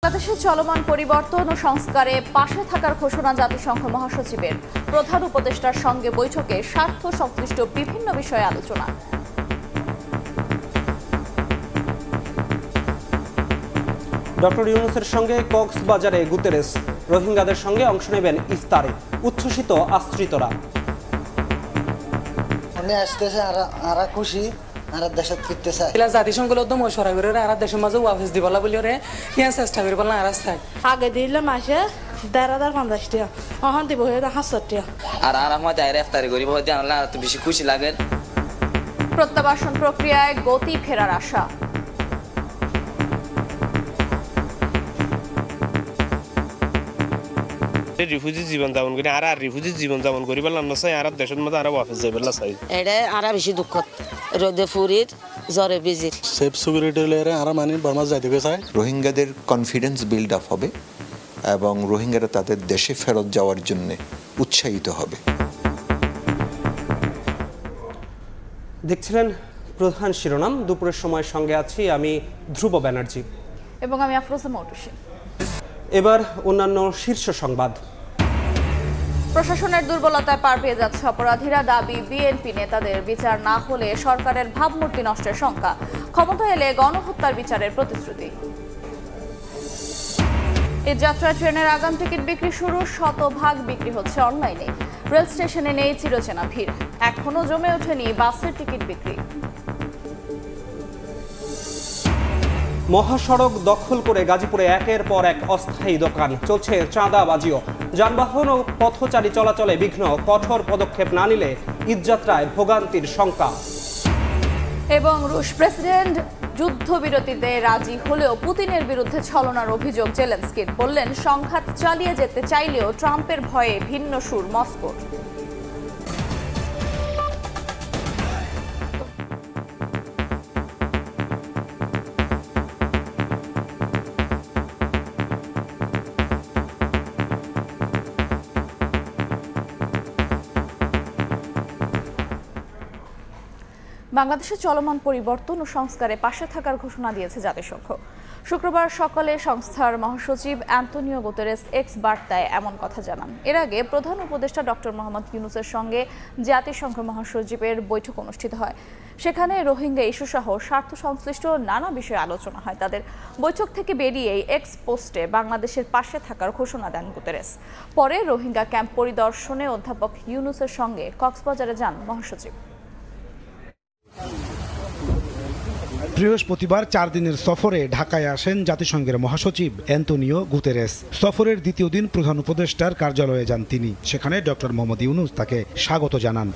বাংলাদেশে চলমান পরিবর্তন ও সংস্কারে পাশে থাকার ঘোষণা জাতিসংঘ মহাসচিবের। প্রধান উপদেষ্টার সঙ্গে বৈঠকে স্বার্থ সংশ্লিষ্ট বিভিন্ন বিষয়ে আলোচনা। ডক্টর ইউনূসের সঙ্গে কক্সবাজারে গুতেরেস। রোহিঙ্গাদের সঙ্গে অংশ নেবেন ইফতারে। উচ্ছ্বসিত আশ্রিতরা। আসতেছে আর খুশি আর দেশত ফিরতে চাই। জাতিসংঘ উদ্যম সরাগরে আর দেশের মাঝে ওয়াফিস দিবলা বলি রে ইয়ান চেষ্টা করি বললাম আর চাই আগে দিলে মাসে ১,৫০০ টাকা অহন দিব ৭০০ টাকা আর আমাদের আইরে ইফতারি করি বহুত জানলে আর তো বেশি খুশি লাগে। প্রত্যাবাসন প্রক্রিয়ায় গতি ফেরার আশা। রিফিউজি জীবন যাপন করি আর রিফিউজি জীবন যাপন করি বললাম না চাই আর দেশের মধ্যে আর অফিস যাই বললা চাই এটা আর বেশি দুঃখ রোদে ফুরির জ্বরে বিজির সেফ সিকিউরিটি লেয়ারে আর মানে বর্মা যাইতে চাই। রোহিঙ্গাদের কনফিডেন্স বিল্ড আপ হবে এবং রোহিঙ্গারা তাদের দেশে ফেরত যাওয়ার জন্য উৎসাহিত হবে। দেখছিলেন প্রধান শিরোনাম। দুপুরের সময়ের সঙ্গে আছি আমি ধ্রুব ব্যানার্জি এবং আমি আফরোজা মৌটুসী। এবার অন্যান্য শীর্ষ সংবাদ। প্রশাসনের দুর্বলতায় পার পেয়ে যাচ্ছে অপরাধীরা। দাবি বিএনপি নেতাদের। বিচার না হলে সরকারের ভাবমূর্তি নষ্টের শঙ্কা। ক্ষমতা এলে গণহত্যার বিচারের প্রতিশ্রুতি। এই যাত্রা ট্রেনের আগাম টিকিট বিক্রি শুরু। শতভাগ বিক্রি হচ্ছে অনলাইনে। রেল স্টেশনে নেই চিরচেনা ভিড়। এখনো জমে ওঠেনি বাসের টিকিট বিক্রি। মহাসড়ক দখল করে গাজীপুরে একের পর এক অস্থায়ী দোকান। চলছে চাঁদাবাজিও। যানবাহন ও পথচারী চলাচলে বিঘ্ন। কঠোর পদক্ষেপ না নিলে ঈদযাত্রায় ভোগান্তির শঙ্কা। এবং রুশ প্রেসিডেন্ট যুদ্ধবিরতিতে রাজি হলেও পুতিনের বিরুদ্ধে ছলনার অভিযোগ জেলেনস্কির। বললেন সংঘাত চালিয়ে যেতে চাইলেও ট্রাম্পের ভয়ে ভিন্ন সুর মস্কোর। বাংলাদেশে চলমান পরিবর্তন ও সংস্কারে পাশে থাকার ঘোষণা দিয়েছে জাতিসংঘ। শুক্রবার সকালে সংস্থার মহাসচিব অ্যান্তোনিও গুতেরেস এক্স বার্তায় এমন কথা জানান। এর আগে প্রধান উপদেষ্টা ডক্টর মোহাম্মদ ইউনূসের সঙ্গে জাতিসংঘ মহাসচিবের বৈঠক অনুষ্ঠিত হয়। সেখানে রোহিঙ্গা ইস্যুসহ স্বার্থ সংশ্লিষ্ট নানা বিষয়ে আলোচনা হয়। তাদের বৈঠক থেকে বেরিয়েই এক্স পোস্টে বাংলাদেশের পাশে থাকার ঘোষণা দেন গুতেরেস। পরে রোহিঙ্গা ক্যাম্প পরিদর্শনে অধ্যাপক ইউনূসের সঙ্গে কক্সবাজারে যান মহাসচিব। বৃহস্পতিবার 4 দিনের সফরে ঢাকায় আসেন জাতিসংঘের মহাসচিব অ্যান্তোনিও গুতেরেস। সফরের দ্বিতীয় দিন প্রধান উপদেষ্টার কার্যালয়ে যান তিনি। সেখানে ডক্টর মোহাম্মদ ইউনূস তাকে স্বাগত জানান।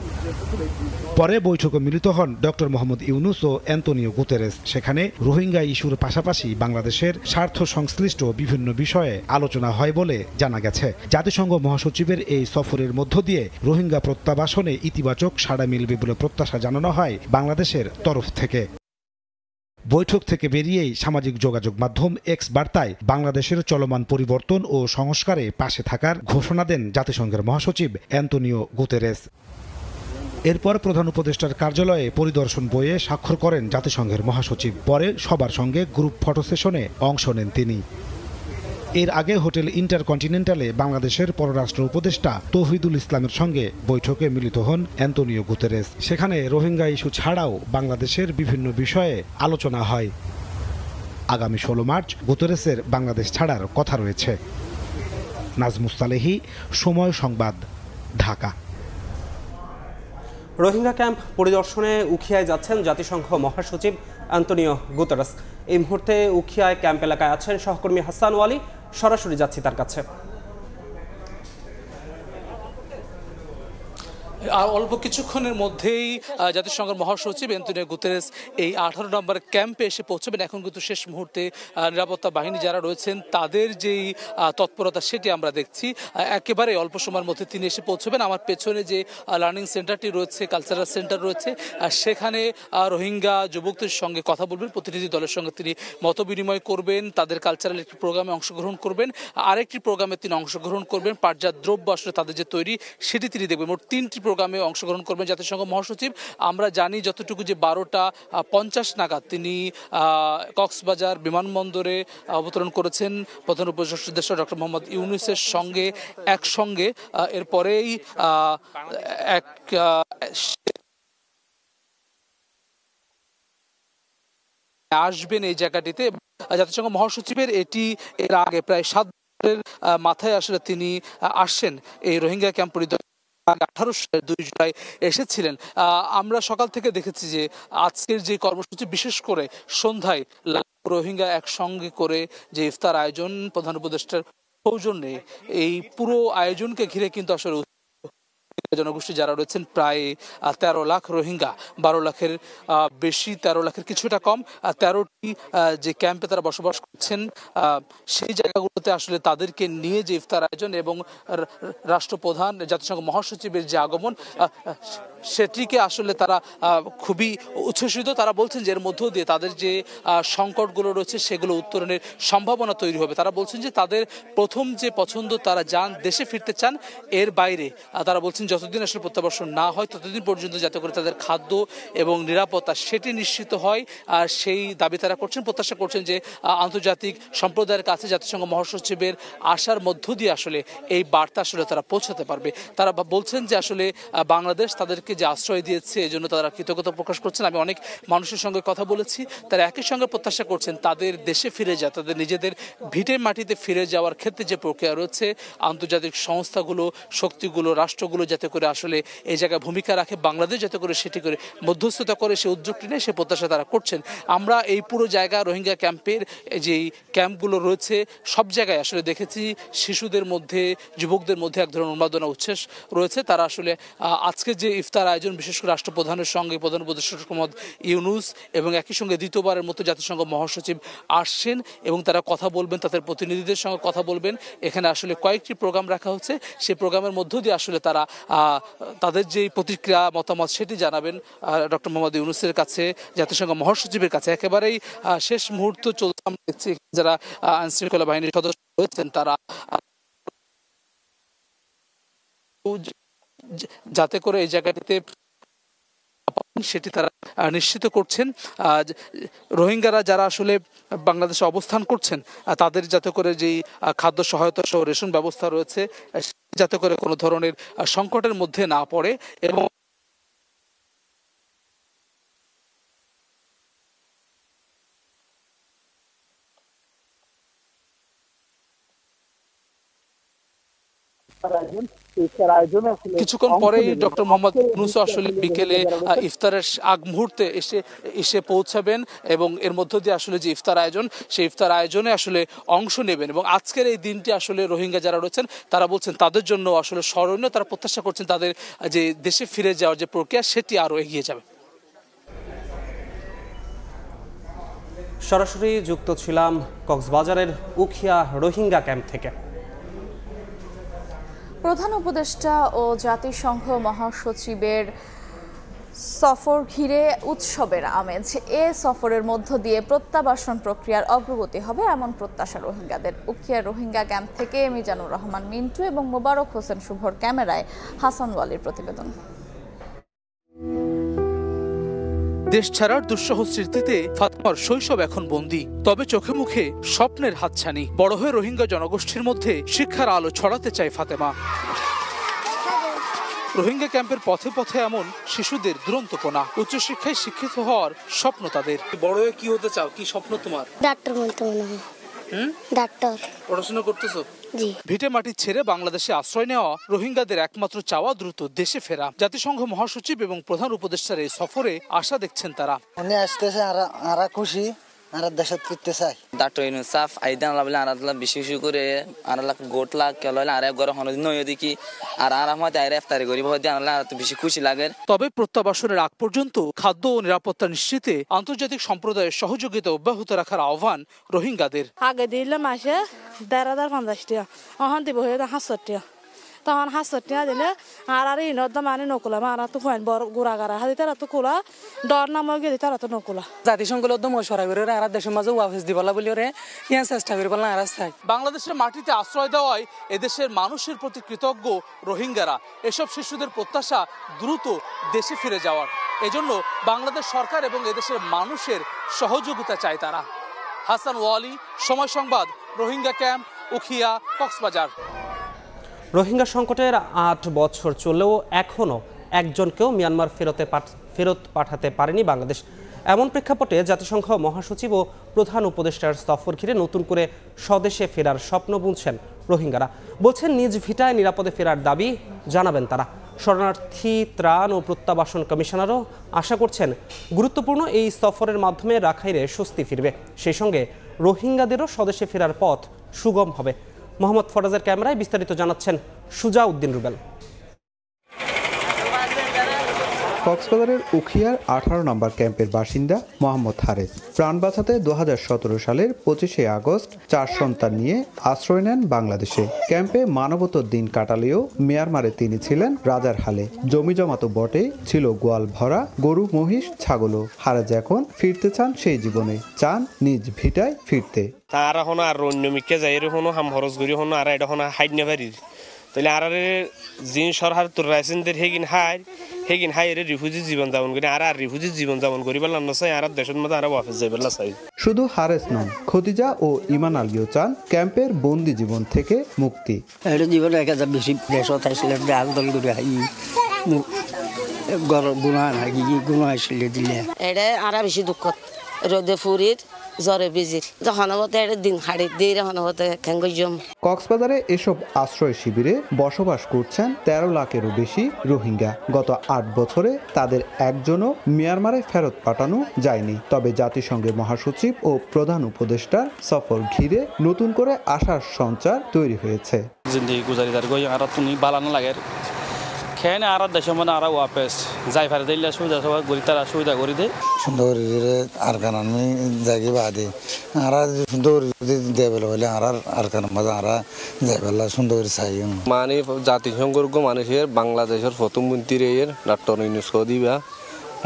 পরে বৈঠকে মিলিত হন ডক্টর মোহাম্মদ ইউনূস ও অ্যান্তোনিও গুতেরেস। সেখানে রোহিঙ্গা ইস্যুর পাশাপাশি বাংলাদেশের স্বার্থ সংশ্লিষ্ট বিভিন্ন বিষয়ে আলোচনা হয় বলে জানা গেছে। জাতিসংঘ মহাসচিবের এই সফরের মধ্য দিয়ে রোহিঙ্গা প্রত্যাবাসনে ইতিবাচক সাড়া মিলবে বলে প্রত্যাশা জানানো হয় বাংলাদেশের তরফ থেকে। বৈঠক থেকে বেরিয়েই সামাজিক যোগাযোগ মাধ্যম এক্স বার্তায় বাংলাদেশের চলমান পরিবর্তন ও সংস্কারে পাশে থাকার ঘোষণা দেন জাতিসংঘের মহাসচিব অ্যান্তোনিও গুতেরেস। এরপর প্রধান উপদেষ্টার কার্যালয়ে পরিদর্শন বইয়ে স্বাক্ষর করেন জাতিসংঘের মহাসচিব। পরে সবার সঙ্গে গ্রুপ ফটো সেশনে অংশ নেন তিনি। এর আগে হোটেল ইন্টারকন্টিনেন্টালে বাংলাদেশের পররাষ্ট্র উপদেষ্টা তৌহিদুল ইসলামের সঙ্গে বৈঠকে মিলিত হন অ্যান্তোনিও গুতেরেস। সেখানে রোহিঙ্গা ইস্যু ছাড়াও বাংলাদেশের বিভিন্ন বিষয়ে আলোচনা হয়। আগামী 16 মার্চ গুতেরেসের বাংলাদেশ ছাড়ার কথা রয়েছে। নাজমুস সালেহী, সময় সংবাদ, ঢাকা। রোহিঙ্গা ক্যাম্প পরিদর্শনে উখিয়ায় যাচ্ছেন জাতিসংঘ মহাসচিব অ্যান্তোনিও গুতেরেস। এই মুহূর্তে উখিয়ায় ক্যাম্প এলাকায় আছেন সহকর্মী হাসান ওয়ালি। সরাসরি যাচ্ছি তার কাছে। আর অল্প কিছুক্ষণের মধ্যেই জাতিসংঘের মহাসচিব অ্যান্তোনিও গুতেরেস এই 18 নম্বর ক্যাম্পে এসে পৌঁছবেন। এখন কিন্তু শেষ মুহূর্তে নিরাপত্তা বাহিনী যারা রয়েছেন তাদের যেই তৎপরতা সেটি আমরা দেখছি। একেবারে অল্প সময়ের মধ্যে তিনি এসে পৌঁছবেন। আমার পেছনে যে লার্নিং সেন্টারটি রয়েছে, কালচারাল সেন্টার রয়েছে, সেখানে রোহিঙ্গা যুবকদের সঙ্গে কথা বলবেন। প্রতিনিধি দলের সঙ্গে তিনি মত বিনিময় করবেন, তাদের কালচারাল একটি প্রোগ্রামে অংশগ্রহণ করবেন, আরেকটি প্রোগ্রামে তিনি অংশগ্রহণ করবেন। পাটজাত দ্রব্য আসলে তাদের যে তৈরি সেটি তিনি দেখবেন। মোট 3টি প্রোগ্রামে অংশগ্রহণ করবেন জাতিসংঘ মহাসচিব। আমরা জানি যতটুকু যে 12:50 নাগাদ তিনি কক্সবাজার বিমানবন্দরে অবতরণ করেছেন প্রধান উপদেষ্টা ডক্টর মোহাম্মদ ইউনূসের সঙ্গে একসঙ্গে। এরপরেই আসবেন এই জায়গাটিতে। জাতিসংঘ মহাসচিবের এটি এর আগে প্রায় 7 বছরের মাথায় আসলে তিনি আসছেন এই রোহিঙ্গা ক্যাম্প পরিদর্শন। 2018 সালের 2 জুলাই এসেছিলেন। আমরা সকাল থেকে দেখেছি যে আজকের যে কর্মসূচি, বিশেষ করে সন্ধ্যায় রোহিঙ্গা একসঙ্গে করে যে ইফতার আয়োজন প্রধান উপদেষ্টার সৌজন্যে, এই পুরো আয়োজনকে ঘিরে কিন্তু আসলে জনগোষ্ঠী যারা রয়েছেন প্রায় 13 লাখ রোহিঙ্গা, 12 লাখের বেশি, 13 লাখের কিছুটা কম, 13টি যে ক্যাম্পে তারা বসবাস করছেন সেই জায়গাগুলোতে আসলে তাদেরকে নিয়ে যে ইফতার আয়োজন এবং রাষ্ট্রপ্রধান জাতিসংঘ মহাসচিবের যে আগমন, সেটিকে আসলে তারা খুবই উচ্ছ্বসিত। তারা বলছেন যে এর মধ্য দিয়ে তাদের যে সংকটগুলো রয়েছে সেগুলো উত্তরণের সম্ভাবনা তৈরি হবে। তারা বলছেন যে তাদের প্রথম যে পছন্দ, তারা দেশে ফিরতে চান। এর বাইরে তারা বলছেন যতদিন আসলে প্রত্যাবর্তন না হয় ততদিন পর্যন্ত যাতে করে তাদের খাদ্য এবং নিরাপত্তা সেটি নিশ্চিত হয়, আর সেই দাবি তারা করছেন। প্রত্যাশা করছেন যে আন্তর্জাতিক সম্প্রদায়ের কাছে জাতিসংঘ মহাসচিবের আসার মধ্য দিয়ে আসলে এই বার্তা আসলে তারা পৌঁছাতে পারবে। তারা বলছেন যে আসলে বাংলাদেশ তাদেরকে যে আশ্রয় দিয়েছে এজন্য তারা কৃতজ্ঞতা প্রকাশ করছেন। আমি অনেক মানুষের সঙ্গে কথা বলেছি, তারা একই সঙ্গে প্রত্যাশা করছেন তাদের দেশে ফিরে যায়, তাদের নিজেদের ভিটের মাটিতে ফিরে যাওয়ার ক্ষেত্রে যে প্রক্রিয়া রয়েছে, আন্তর্জাতিক সংস্থাগুলো, শক্তিগুলো, রাষ্ট্রগুলো যাতে করে আসলে এই জায়গায় ভূমিকা রাখে, বাংলাদেশ যাতে করে সেটি করে মধ্যস্থতা করে সে উদ্যোগটি নেয়, সে প্রত্যাশা তারা করছেন। আমরা এই পুরো জায়গা রোহিঙ্গা ক্যাম্পের যেই ক্যাম্পগুলো রয়েছে সব জায়গায় আসলে দেখেছি শিশুদের মধ্যে, যুবকদের মধ্যে এক ধরনের উন্মাদনা, উচ্ছ্বাস রয়েছে। তারা আসলে আজকে যে ইফতার আয়োজন, বিশেষ করে রাষ্ট্রপ্রধানের সঙ্গে প্রধান উপদেষ্টা মোহাম্মদ ইউনূস এবং একই সঙ্গে দ্বিতীয়বারের মতো জাতিসংঘ মহাসচিব আসছেন এবং তারা কথা বলবেন, তাদের প্রতিনিধিদের সঙ্গে কথা বলবেন। এখানে আসলে কয়েকটি প্রোগ্রাম রাখা হচ্ছে, সেই প্রোগ্রামের মধ্য দিয়ে আসলে তারা তাদের যে প্রতিক্রিয়া, মতামত সেটি জানাবেন ডক্টর মোহাম্মদ ইউনূসের কাছে, জাতিসংঘ মহাসচিবের কাছে। একেবারেই শেষ মুহূর্ত চলছে। আমরা দেখছি যারা আইনশৃঙ্খলা বাহিনীর সদস্য রয়েছেন তারা যাতে করে এই জায়গাটিতে সেটি তারা নিশ্চিত করছেন। রোহিঙ্গারা যারা আসলে বাংলাদেশে অবস্থান করছেন তাদের যাতে করে যেই খাদ্য সহায়তা সহ রেশন ব্যবস্থা রয়েছে যাতে করে কোনো ধরনের সংকটের মধ্যে না পড়ে এবং কিছুক্ষণ পরেই ডক্টর মোহাম্মদ ইউনূস আসলে বিকেলে ইফতারের আগ মুহূর্তে এসে পৌঁছাবেন এবং এর মধ্য দিয়ে আসলে যে ইফতার আয়োজন, সেই ইফতার আয়োজনে আসলে অংশ নেবেন। এবং আজকের এই দিনটি আসলে রোহিঙ্গা যারা রয়েছেন তারা বলছেন তাদের জন্য আসলে স্মরণীয়। তারা প্রত্যাশা করছেন তাদের যে দেশে ফিরে যাওয়ার যে প্রক্রিয়া সেটি আরও এগিয়ে যাবে। সরাসরি যুক্ত ছিলাম কক্সবাজারের উখিয়া রোহিঙ্গা ক্যাম্প থেকে। প্রধান উপদেষ্টা ও জাতিসংঘ মহাসচিবের সফর ঘিরে উৎসবের আমেজ। এ সফরের মধ্য দিয়ে প্রত্যাবাসন প্রক্রিয়ার অগ্রগতি হবে এমন প্রত্যাশা রোহিঙ্গাদের। উখিয়া রোহিঙ্গা ক্যাম্প থেকে মিজানুর রহমান মিন্টু এবং মোবারক হোসেন শুভর ক্যামেরায় হাসান ওয়ালির প্রতিবেদন। দেশ ছাড়ার দুঃসহ স্মৃতিতে ফাতেমার শৈশব এখন বন্দী, তবে চোখে মুখে স্বপ্নের হাতছানি। বড় হয়ে রোহিঙ্গা জনগোষ্ঠীর মধ্যে শিক্ষার আলো ছড়াতে চায় ফাতেমা। রোহিঙ্গা ক্যাম্পের পথে পথে এমন শিশুদের দুরন্তপনা, উচ্চশিক্ষায় শিক্ষিত হওয়ার স্বপ্ন তাদের। বড় হয়ে কি হতে চাও, কি স্বপ্ন তোমার? ডাক্তার বলতে মনে হয়। ডাক্তার। পড়াশোনা করতেছো? জি। ভিটে মাটি ছেড়ে বাংলাদেশে আশ্রয় নেওয়া রোহিঙ্গাদের একমাত্র চাওয়া দ্রুত দেশে ফেরা। জাতিসংঘ মহাসচিব এবং প্রধান উপদেষ্টার এই সফরে আশা দেখছেন তারা। উনি আসতেছে, আর খুশি, আর দেশে ফিরতে চাই। ডক্টর ইউনূস সাফ আইদান আল্লাহ বলে আরাদলা বেশি বেশি করে আরালা গোটলা কেললে আর ঘরে হন নয় দেখি আর আরামত আইরে ইফতারি করি বহুত আল্লাহ তো বেশি খুশি লাগে। তবে প্রত্যাবাসনের আগ পর্যন্ত খাদ্য ও নিরাপত্তা নিশ্চিতে আন্তর্জাতিক সম্প্রদায়ের সহযোগিতা অব্যাহত রাখার আহ্বান রোহিঙ্গাদের। আগে দিলাম মাসে 1050 টাকা, এখন দিব 70 টাকা। তখন হাসত টিয়া দিলে আর ইনত মানে নকুলা মারা তো হয় বড় গুড়া গাড়া হাতে তারা তো কোলা ডর নামও গেলে তারা তো নকুলা জাতিসংঘের উদ্যম সরা করে আর দেশের মাঝে ওয়াফেস দিবলা বলি ওরে ইয়ান চেষ্টা করি বললাম আর চাই বাংলাদেশের মাটিতে আশ্রয় দেওয়ায় এদেশের মানুষের প্রতি কৃতজ্ঞ রোহিঙ্গারা। এসব শিশুদের প্রত্যাশা দ্রুত দেশে ফিরে যাওয়ার। এজন্য বাংলাদেশ সরকার এবং এদেশের মানুষের সহযোগিতা চায় তারা। হাসান ওয়ালি, সময় সংবাদ, রোহিঙ্গা ক্যাম্প, উখিয়া, কক্সবাজার। রোহিঙ্গা সংকটের 8 বছর চললেও এখনও একজনকেও মিয়ানমার ফেরত পাঠাতে পারেনি বাংলাদেশ। এমন প্রেক্ষাপটে জাতিসংঘ মহাসচিব ও প্রধান উপদেষ্টার সফর ঘিরে নতুন করে স্বদেশে ফেরার স্বপ্ন বুনছেন রোহিঙ্গারা। বলছেন নিজ ভিটায় নিরাপদে ফেরার দাবি জানাবেন তারা। শরণার্থী ত্রাণ ও প্রত্যাবাসন কমিশনারও আশা করছেন গুরুত্বপূর্ণ এই সফরের মাধ্যমে রাখাইনে স্বস্তি ফিরবে, সেই সঙ্গে রোহিঙ্গাদেরও স্বদেশে ফেরার পথ সুগম হবে। মোহাম্মদ ফরাজের ক্যামেরায় বিস্তারিত জানাচ্ছেন সুজা উদ্দিন রুবেল। কক্সবাজারের উখিয়ার 18 নম্বর ক্যাম্পের বাসিন্দা মোহাম্মদ হারেস প্রাণ বাঁচাতে 2017 সালের 25শে আগস্ট 4 সন্তান নিয়ে আশ্রয় নেন বাংলাদেশে। ক্যাম্পে মানবতার দিন কাটালেও মিয়ানমারে তিনি ছিলেন রাজার হালে। জমি জমা তো বটে, ছিল গোয়াল ভরা গরু, মহিষ, ছাগলও। হারেস এখন ফিরতে চান সেই জীবনে, চান নিজ ভিটায় ফিরতে। তার এখন আর অন্য মিকে যাই এরকম হাম খরচ করি হন আর এটা হাইড নেবারি তাহলে আর যিনি সরকার তোর রাইসেন্দের হেগিন হাই রিফিউজি জীবন যাপন করি আর রিফিউজি জীবন যাপন করি পেলাম না চাই আর দেশের মধ্যে আর অফিস যাই পেলা চাই। শুধু হারেস নন, খদিজা ও ইমান আলীও চান ক্যাম্পের বন্দি জীবন থেকে মুক্তি। এটা জীবনে এক বেশি দেশ থাকছিলাম আন্দোলন করে হাই গুণা হাই গুণা আসলে দিলে এটা আর বেশি দুঃখ রোদে ফুরির জ্বরে বিজির যখন দিন হাড়ি দিয়ে জম। কক্সবাজারে এসব আশ্রয় শিবিরে বসবাস করছেন 13 লাখেরও বেশি রোহিঙ্গা। গত 8 বছরে তাদের একজনও মিয়ানমারে ফেরত পাঠানো যায়নি। তবে জাতিসংঘের মহাসচিব ও প্রধান উপদেষ্টার সফর ঘিরে নতুন করে আশার সঞ্চার তৈরি হয়েছে। জিন্দেগি গুজারিদার গই আর তুমি বালানো লাগে খেয়ে আর দেশের মধ্যে আর ওয়াপেস যাই ফারে দিলে সুবিধা সবাই গরি তারা সুবিধা করে দেয় সুন্দর আর কান আমি যাই বাদে আর সুন্দর দেবেল হলে আর কান মাঝে আর যাইবেলা সুন্দর চাই মানে জাতিসংঘর মানুষের বাংলাদেশের প্রথম মন্ত্রী ডক্টর ইউনুস দিবা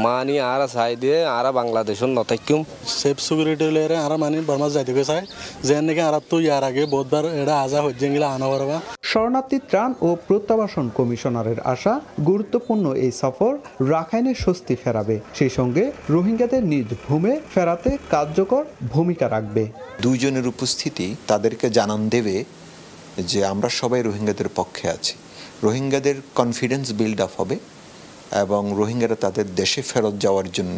মানি আর চাই দিয়ে আর বাংলাদেশের নথাক্যম সেফ সিকিউরিটি লেয়ারে আর মানে বর্মা যাইতে চাই যে নাকি আর তো ইয়ার আগে বহুতবার এটা আজা হচ্ছে গেলে আনা পারবা। শরণার্থী ত্রাণ ও প্রত্যাবাসন কমিশনারের আশা গুরুত্বপূর্ণ এই সফর রাখাইনে স্বস্তি ফেরাবে, সেই সঙ্গে রোহিঙ্গাদের নিজ ভূমে ফেরাতে কার্যকর ভূমিকা রাখবে। দুইজনের উপস্থিতি তাদেরকে জানান দেবে যে আমরা সবাই রোহিঙ্গাদের পক্ষে আছি। রোহিঙ্গাদের কনফিডেন্স বিল্ড আপ হবে এবং রোহিঙ্গারা তাদের দেশে ফেরত যাওয়ার জন্য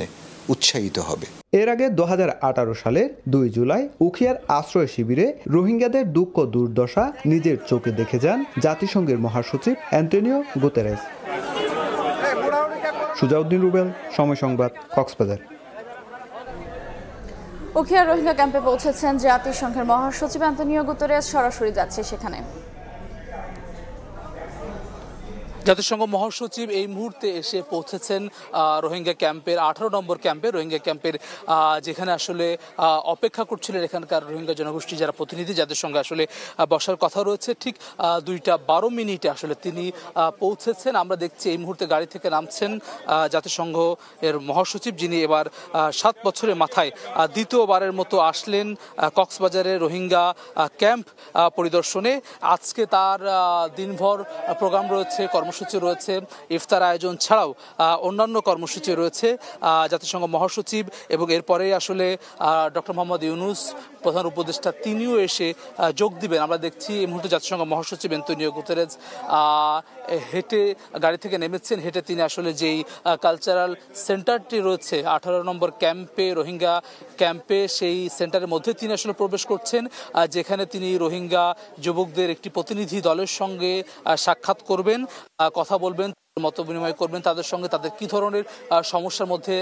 উৎসাহিত হবে। এর আগে 2018 সালের 2 জুলাই উখিয়ার আশ্রয় শিবিরে রোহিঙ্গাদের দুঃখ দুর্দশা নিজের চোখে দেখে যান জাতিসংঘের মহাসচিব অ্যান্টোনিও গুতেরেস। সুজা উদ্দিন রুবেল, সময় সংবাদ, কক্সবাজার। উখিয়া রোহিঙ্গা ক্যাম্পে পৌঁছেছেন জাতিসংঘের মহাসচিব অ্যান্টোনিও গুতেরেস, সরাসরি যাচ্ছে সেখানে। জাতিসংঘ মহাসচিব এই মুহূর্তে এসে পৌঁছেছেন রোহিঙ্গা ক্যাম্পের 18 নম্বর ক্যাম্পে। রোহিঙ্গা ক্যাম্পের যেখানে আসলে অপেক্ষা করছিলেন এখানকার রোহিঙ্গা জনগোষ্ঠী যারা প্রতিনিধি, যাদের সঙ্গে আসলে বসার কথা রয়েছে। ঠিক 2:12 আসলে তিনি পৌঁছেছেন। আমরা দেখছি এই মুহূর্তে গাড়ি থেকে নামছেন জাতিসংঘ এর মহাসচিব, যিনি এবার 7 বছরের মাথায় দ্বিতীয়বারের মতো আসলেন কক্সবাজারে রোহিঙ্গা ক্যাম্প পরিদর্শনে। আজকে তার দিনভর প্রোগ্রাম রয়েছে, কর্মসূচি রয়েছে, ইফতার আয়োজন ছাড়াও অন্যান্য কর্মসূচি রয়েছে। জাতিসংঘ মহাসচিব এবং এরপরে আসলে ডক্টর মোহাম্মদ ইউনুস প্রধান উপদেষ্টা তিনিও এসে যোগ দিবেন। আমরা দেখছি এই মুহূর্তে জাতিসংঘ মহাসচিব অ্যান্টোনিও গুতেরেস হেঁটে গাড়ি থেকে নেমেছেন। হেঁটে তিনি আসলে যেই কালচারাল সেন্টারটি রয়েছে 18 নম্বর ক্যাম্পে, রোহিঙ্গা ক্যাম্পে, সেই সেন্টারের মধ্যে তিনি আসলে প্রবেশ করছেন, যেখানে তিনি রোহিঙ্গা যুবকদের একটি প্রতিনিধি দলের সঙ্গে সাক্ষাৎ করবেন, কথা বলবেন। মত বিনিময় করবেন, তাদের সঙ্গে তাদের কি ধরনের সমস্যার মধ্যে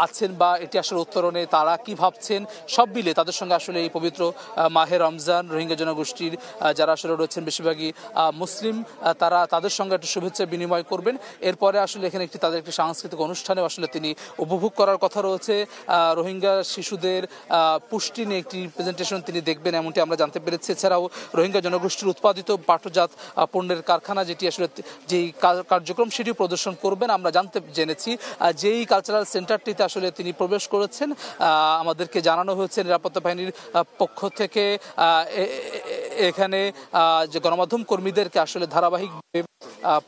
আছেন বা এটি আসলে উত্তরণে তারা কি ভাবছেন, সব মিলে তাদের সঙ্গে আসলে এই পবিত্র মাহে রমজান রোহিঙ্গা জনগোষ্ঠীর যারা আসলে রয়েছেন বেশিরভাগই মুসলিম, তারা তাদের সঙ্গে একটা শুভেচ্ছা বিনিময় করবেন। এরপরে আসলে এখানে তাদের একটি সাংস্কৃতিক অনুষ্ঠানে আসলে তিনি উপভোগ করার কথা রয়েছে। রোহিঙ্গা শিশুদের পুষ্টি নিয়ে একটি প্রেজেন্টেশন তিনি দেখবেন এমনটি আমরা জানতে পেরেছি। এছাড়াও রোহিঙ্গা জনগোষ্ঠীর উৎপাদিত পাটজাত পণ্যের কারখানা যেটি আসলে যেই কার্যক্রম সেটি প্রদর্শন করবেন আমরা জেনেছি। যেই কালচারাল সেন্টারটিতে আসলে তিনি প্রবেশ করেছেন আমাদেরকে জানানো হয়েছে নিরাপত্তা বাহিনীর পক্ষ থেকে এখানে যে গণমাধ্যম কর্মীদেরকে আসলে ধারাবাহিকভাবে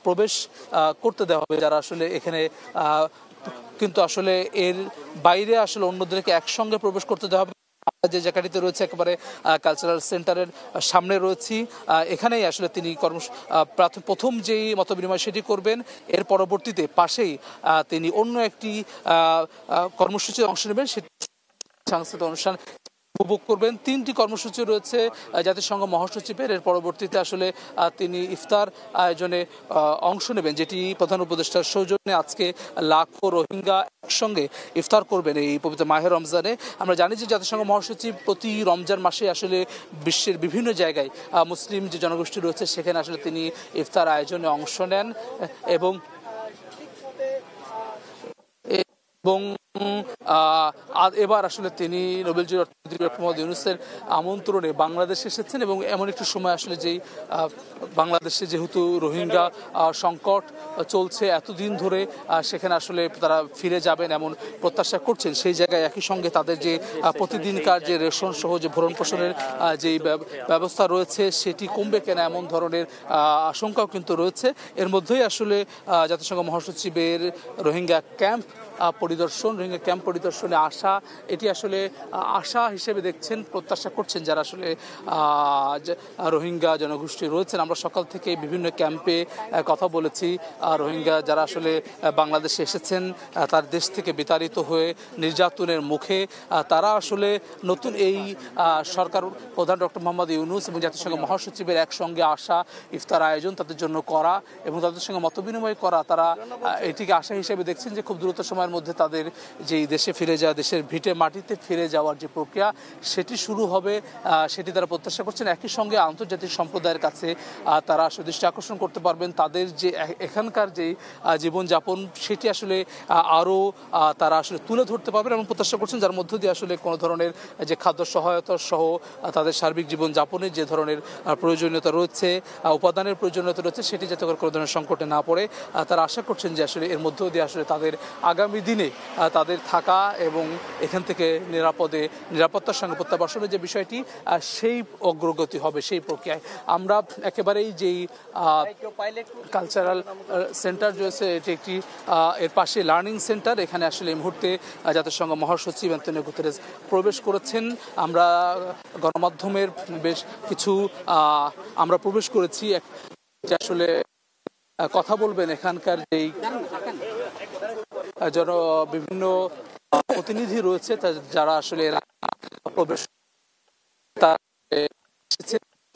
প্রবেশ করতে দেওয়া হবে যারা আসলে এখানে, কিন্তু আসলে এর বাইরে আসলে অন্যদেরকে একসঙ্গে প্রবেশ করতে দেওয়া হবে। যে জায়গাটিতে রয়েছে একেবারে কালচারাল সেন্টারের সামনে রয়েছি, এখানেই আসলে তিনি প্রথম যেই মতবিনিময় সেটি করবেন। এর পরবর্তীতে পাশেই তিনি অন্য একটি কর্মসূচিতে অংশ নেবেন, সেটি সাংস্কৃতিক অনুষ্ঠান উপভোগ করবেন। 3টি কর্মসূচি রয়েছে জাতিসংঘ মহাসচিবের। এর পরবর্তীতে আসলে তিনি ইফতার আয়োজনে অংশ নেবেন, যেটি প্রধান উপদেষ্টার সৌজন্যে আজকে লাখো রোহিঙ্গা একসঙ্গে ইফতার করবেন এই পবিত্র মাহে রমজানে। আমরা জানি যে জাতিসংঘ মহাসচিব প্রতি রমজান মাসে আসলে বিশ্বের বিভিন্ন জায়গায় মুসলিম যে জনগোষ্ঠী রয়েছে সেখানে আসলে তিনি ইফতার আয়োজনে অংশ নেন এবং এবার আসলে তিনি নোবেলজয়ী অর্থনীতি ডক্টর মোহাম্মদ ইউনূসের আমন্ত্রণে বাংলাদেশে এসেছেন এবং এমন একটি সময় আসলে যেই বাংলাদেশে যেহেতু রোহিঙ্গা সংকট চলছে এতদিন ধরে, সেখানে আসলে তারা ফিরে যাবেন এমন প্রত্যাশা করছেন। সেই জায়গায় একই সঙ্গে তাদের যে প্রতিদিনকার যে রেশন সহ যে ভরণ পোষণের যে ব্যবস্থা রয়েছে সেটি কমবে কেনা এমন ধরনের আশঙ্কাও কিন্তু রয়েছে। এর মধ্যেই আসলে জাতিসংঘ মহাসচিবের রোহিঙ্গা ক্যাম্প পরিদর্শনে আসা, এটি আসলে আশা হিসেবে দেখছেন, প্রত্যাশা করছেন যারা আসলে রোহিঙ্গা জনগোষ্ঠী রয়েছেন। আমরা সকাল থেকে বিভিন্ন ক্যাম্পে কথা বলেছি। রোহিঙ্গা যারা আসলে বাংলাদেশে এসেছেন তার দেশ থেকে বিতাড়িত হয়ে নির্যাতনের মুখে তারা আসলে নতুন এই সরকার প্রধান ডক্টর মোহাম্মদ ইউনূস এবং জাতিসংঘ মহাসচিবের একসঙ্গে আসা, ইফতার আয়োজন তাদের জন্য করা এবং তাদের সঙ্গে মতবিনিময় করা, তারা এটিকে আশা হিসেবে দেখছেন যে খুব দ্রুত সময়ের মধ্যে তাদের যেই দেশে ফিরে যাওয়া, দেশের ভিটে মাটিতে ফিরে যাওয়ার যে প্রক্রিয়া সেটি শুরু হবে, সেটি তারা প্রত্যাশা করছেন। একই সঙ্গে আন্তর্জাতিক সম্প্রদায়ের কাছে তারা দৃষ্টি আকর্ষণ করতে পারবেন তাদের যে এখানকার যে জীবনযাপন সেটি আসলে আরও তারা আসলে তুলে ধরতে পারবেন এবং প্রত্যাশা করছেন, যার মধ্য দিয়ে আসলে কোনো ধরনের যে খাদ্য সহায়তা সহ তাদের সার্বিক জীবনযাপনের যে ধরনের প্রয়োজনীয়তা রয়েছে, উপাদানের প্রয়োজনীয়তা রয়েছে সেটি যাতে করে কোনো ধরনের সংকটে না পড়ে। তারা আশা করছেন যে আসলে এর মধ্য দিয়ে আসলে তাদের আগামী দিনে তাদের থাকা এবং এখান থেকে নিরাপত্তার সঙ্গে প্রত্যাবাসনের যে বিষয়টি সেই অগ্রগতি হবে সেই প্রক্রিয়ায়। আমরা একেবারেই যেই কালচারাল সেন্টার রয়েছে এটি একটি এর পাশে লার্নিং সেন্টার, এখানে আসলে এই মুহূর্তে জাতিসংঘ মহাসচিব অ্যান্তোনিও গুতেরেস প্রবেশ করেছেন। আমরা গণমাধ্যমের বেশ কিছু আমরা প্রবেশ করেছি, আসলে কথা বলবেন এখানকার যেই বিভিন্ন প্রতিনিধি রয়েছে যারা আসলে প্রবেশ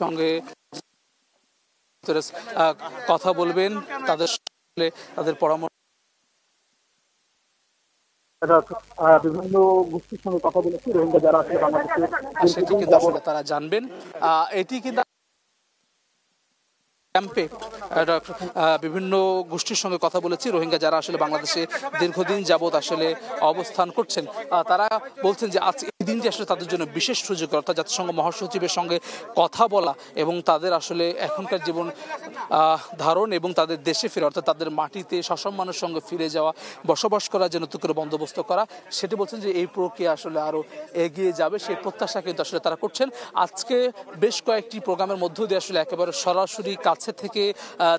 সঙ্গে কথা বলবেন, তাদের পরামর্শ বিভিন্ন গোষ্ঠীর সঙ্গে কথা বলেছি রোহিঙ্গা যারা আছে বাংলাদেশে সেটি কিন্তু আসলে তারা জানবেন। এটি কিন্তু ক্যাম্পে বিভিন্ন গোষ্ঠীর সঙ্গে কথা বলেছি রোহিঙ্গা যারা আসলে বাংলাদেশে দীর্ঘদিন যাবৎ আসলে অবস্থান করছেন। তারা বলছেন যে আজ এই দিনটি আসলে তাদের জন্য বিশেষ সুযোগ, অর্থাৎ জাতিসংঘ মহাসচিবের সঙ্গে কথা বলা এবং তাদের আসলে এখনকার জীবন ধারণ এবং তাদের দেশে ফিরে, অর্থাৎ তাদের মাটিতে সসম্মানের সঙ্গে ফিরে যাওয়া, বসবাস করা, যে নতুন করে বন্দোবস্ত করা, সেটি বলছেন যে এই প্রক্রিয়া আসলে আরও এগিয়ে যাবে সেই প্রত্যাশা কিন্তু আসলে তারা করছেন। আজকে বেশ কয়েকটি প্রোগ্রামের মধ্য দিয়ে আসলে একেবারে সরাসরি কাছে থেকে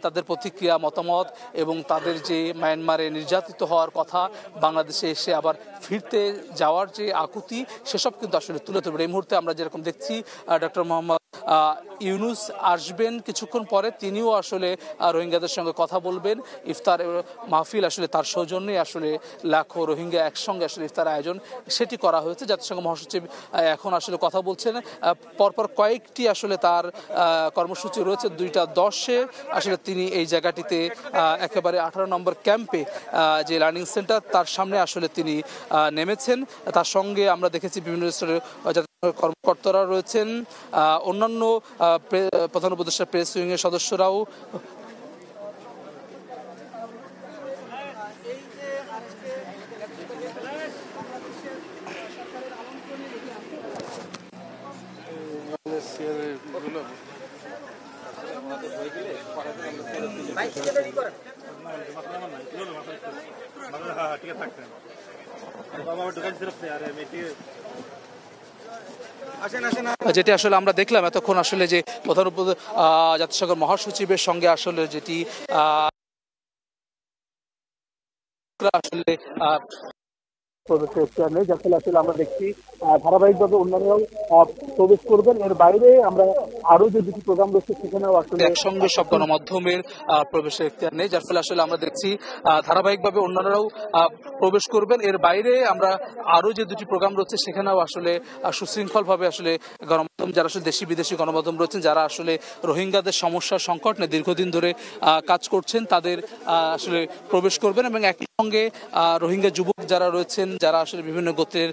তাদের প্রতিক্রিয়া, মতামত এবং তাদের যে মায়ানমারে নির্যাতিত হওয়ার কথা, বাংলাদেশে এসে আবার ফিরতে যাওয়ার যে আকুতি সেসব কিন্তু আসলে তুলে ধরবে। এই মুহূর্তে আমরা যেরকম দেখছি ডক্টর মোহাম্মদ ইউনুস আসবেন কিছুক্ষণ পরে, তিনিও আসলে রোহিঙ্গাদের সঙ্গে কথা বলবেন। ইফতার মাহফিল আসলে তার সৌজন্যে আসলে লাখো রোহিঙ্গা একসঙ্গে আসলে ইফতার আয়োজন সেটি করা হয়েছে। জাতিসংঘ মহাসচিব এখন আসলে কথা বলছেন। পরপর কয়েকটি আসলে তার কর্মসূচি রয়েছে। 2:10-এ আসলে তিনি এই জায়গাটিতে একেবারে 18 নম্বর ক্যাম্পে যে লার্নিং সেন্টার তার সামনে আসলে তিনি নেমেছেন। তার সঙ্গে আমরা দেখেছি বিভিন্ন স্তরের কর্মকর্তারা রয়েছেন, অন্যান্য প্রধান উপদেষ্টা প্রেস উইংয়ের সদস্যরাও। যেটি আসলে আমরা দেখলাম এতক্ষণ আসলে যে প্রধান জাতিসংঘের মহাসচিবের সঙ্গে আসলে যেটি আসলে নেই, যার ফলে আসলে আমরা দেখছি ধারাবাহিকভাবে অন্যান্যরাও প্রবেশ করবেন। এর বাইরে আমরা আরো যে দুটি প্রোগ্রাম রয়েছে সেখানেও আসলে একসঙ্গে সব গণমাধ্যমের প্রবেশের এখতিয়ার নেই, যার ফলে আসলে আমরা দেখছি ধারাবাহিকভাবে অন্যান্যরাও প্রবেশ করবেন। এর বাইরে আমরা আরো যে দুটি প্রোগ্রাম রয়েছে সেখানেও আসলে সুশৃঙ্খলভাবে আসলে গণমাধ্যম যারা আসলে দেশি বিদেশি গণমাধ্যম রয়েছেন, যারা আসলে রোহিঙ্গাদের সমস্যার সংকট নিয়ে দীর্ঘদিন ধরে কাজ করছেন, তাদের আসলে প্রবেশ করবেন। এবং একই সঙ্গে রোহিঙ্গা যুবক যারা রয়েছেন, যারা আসলে বিভিন্ন গোত্রের,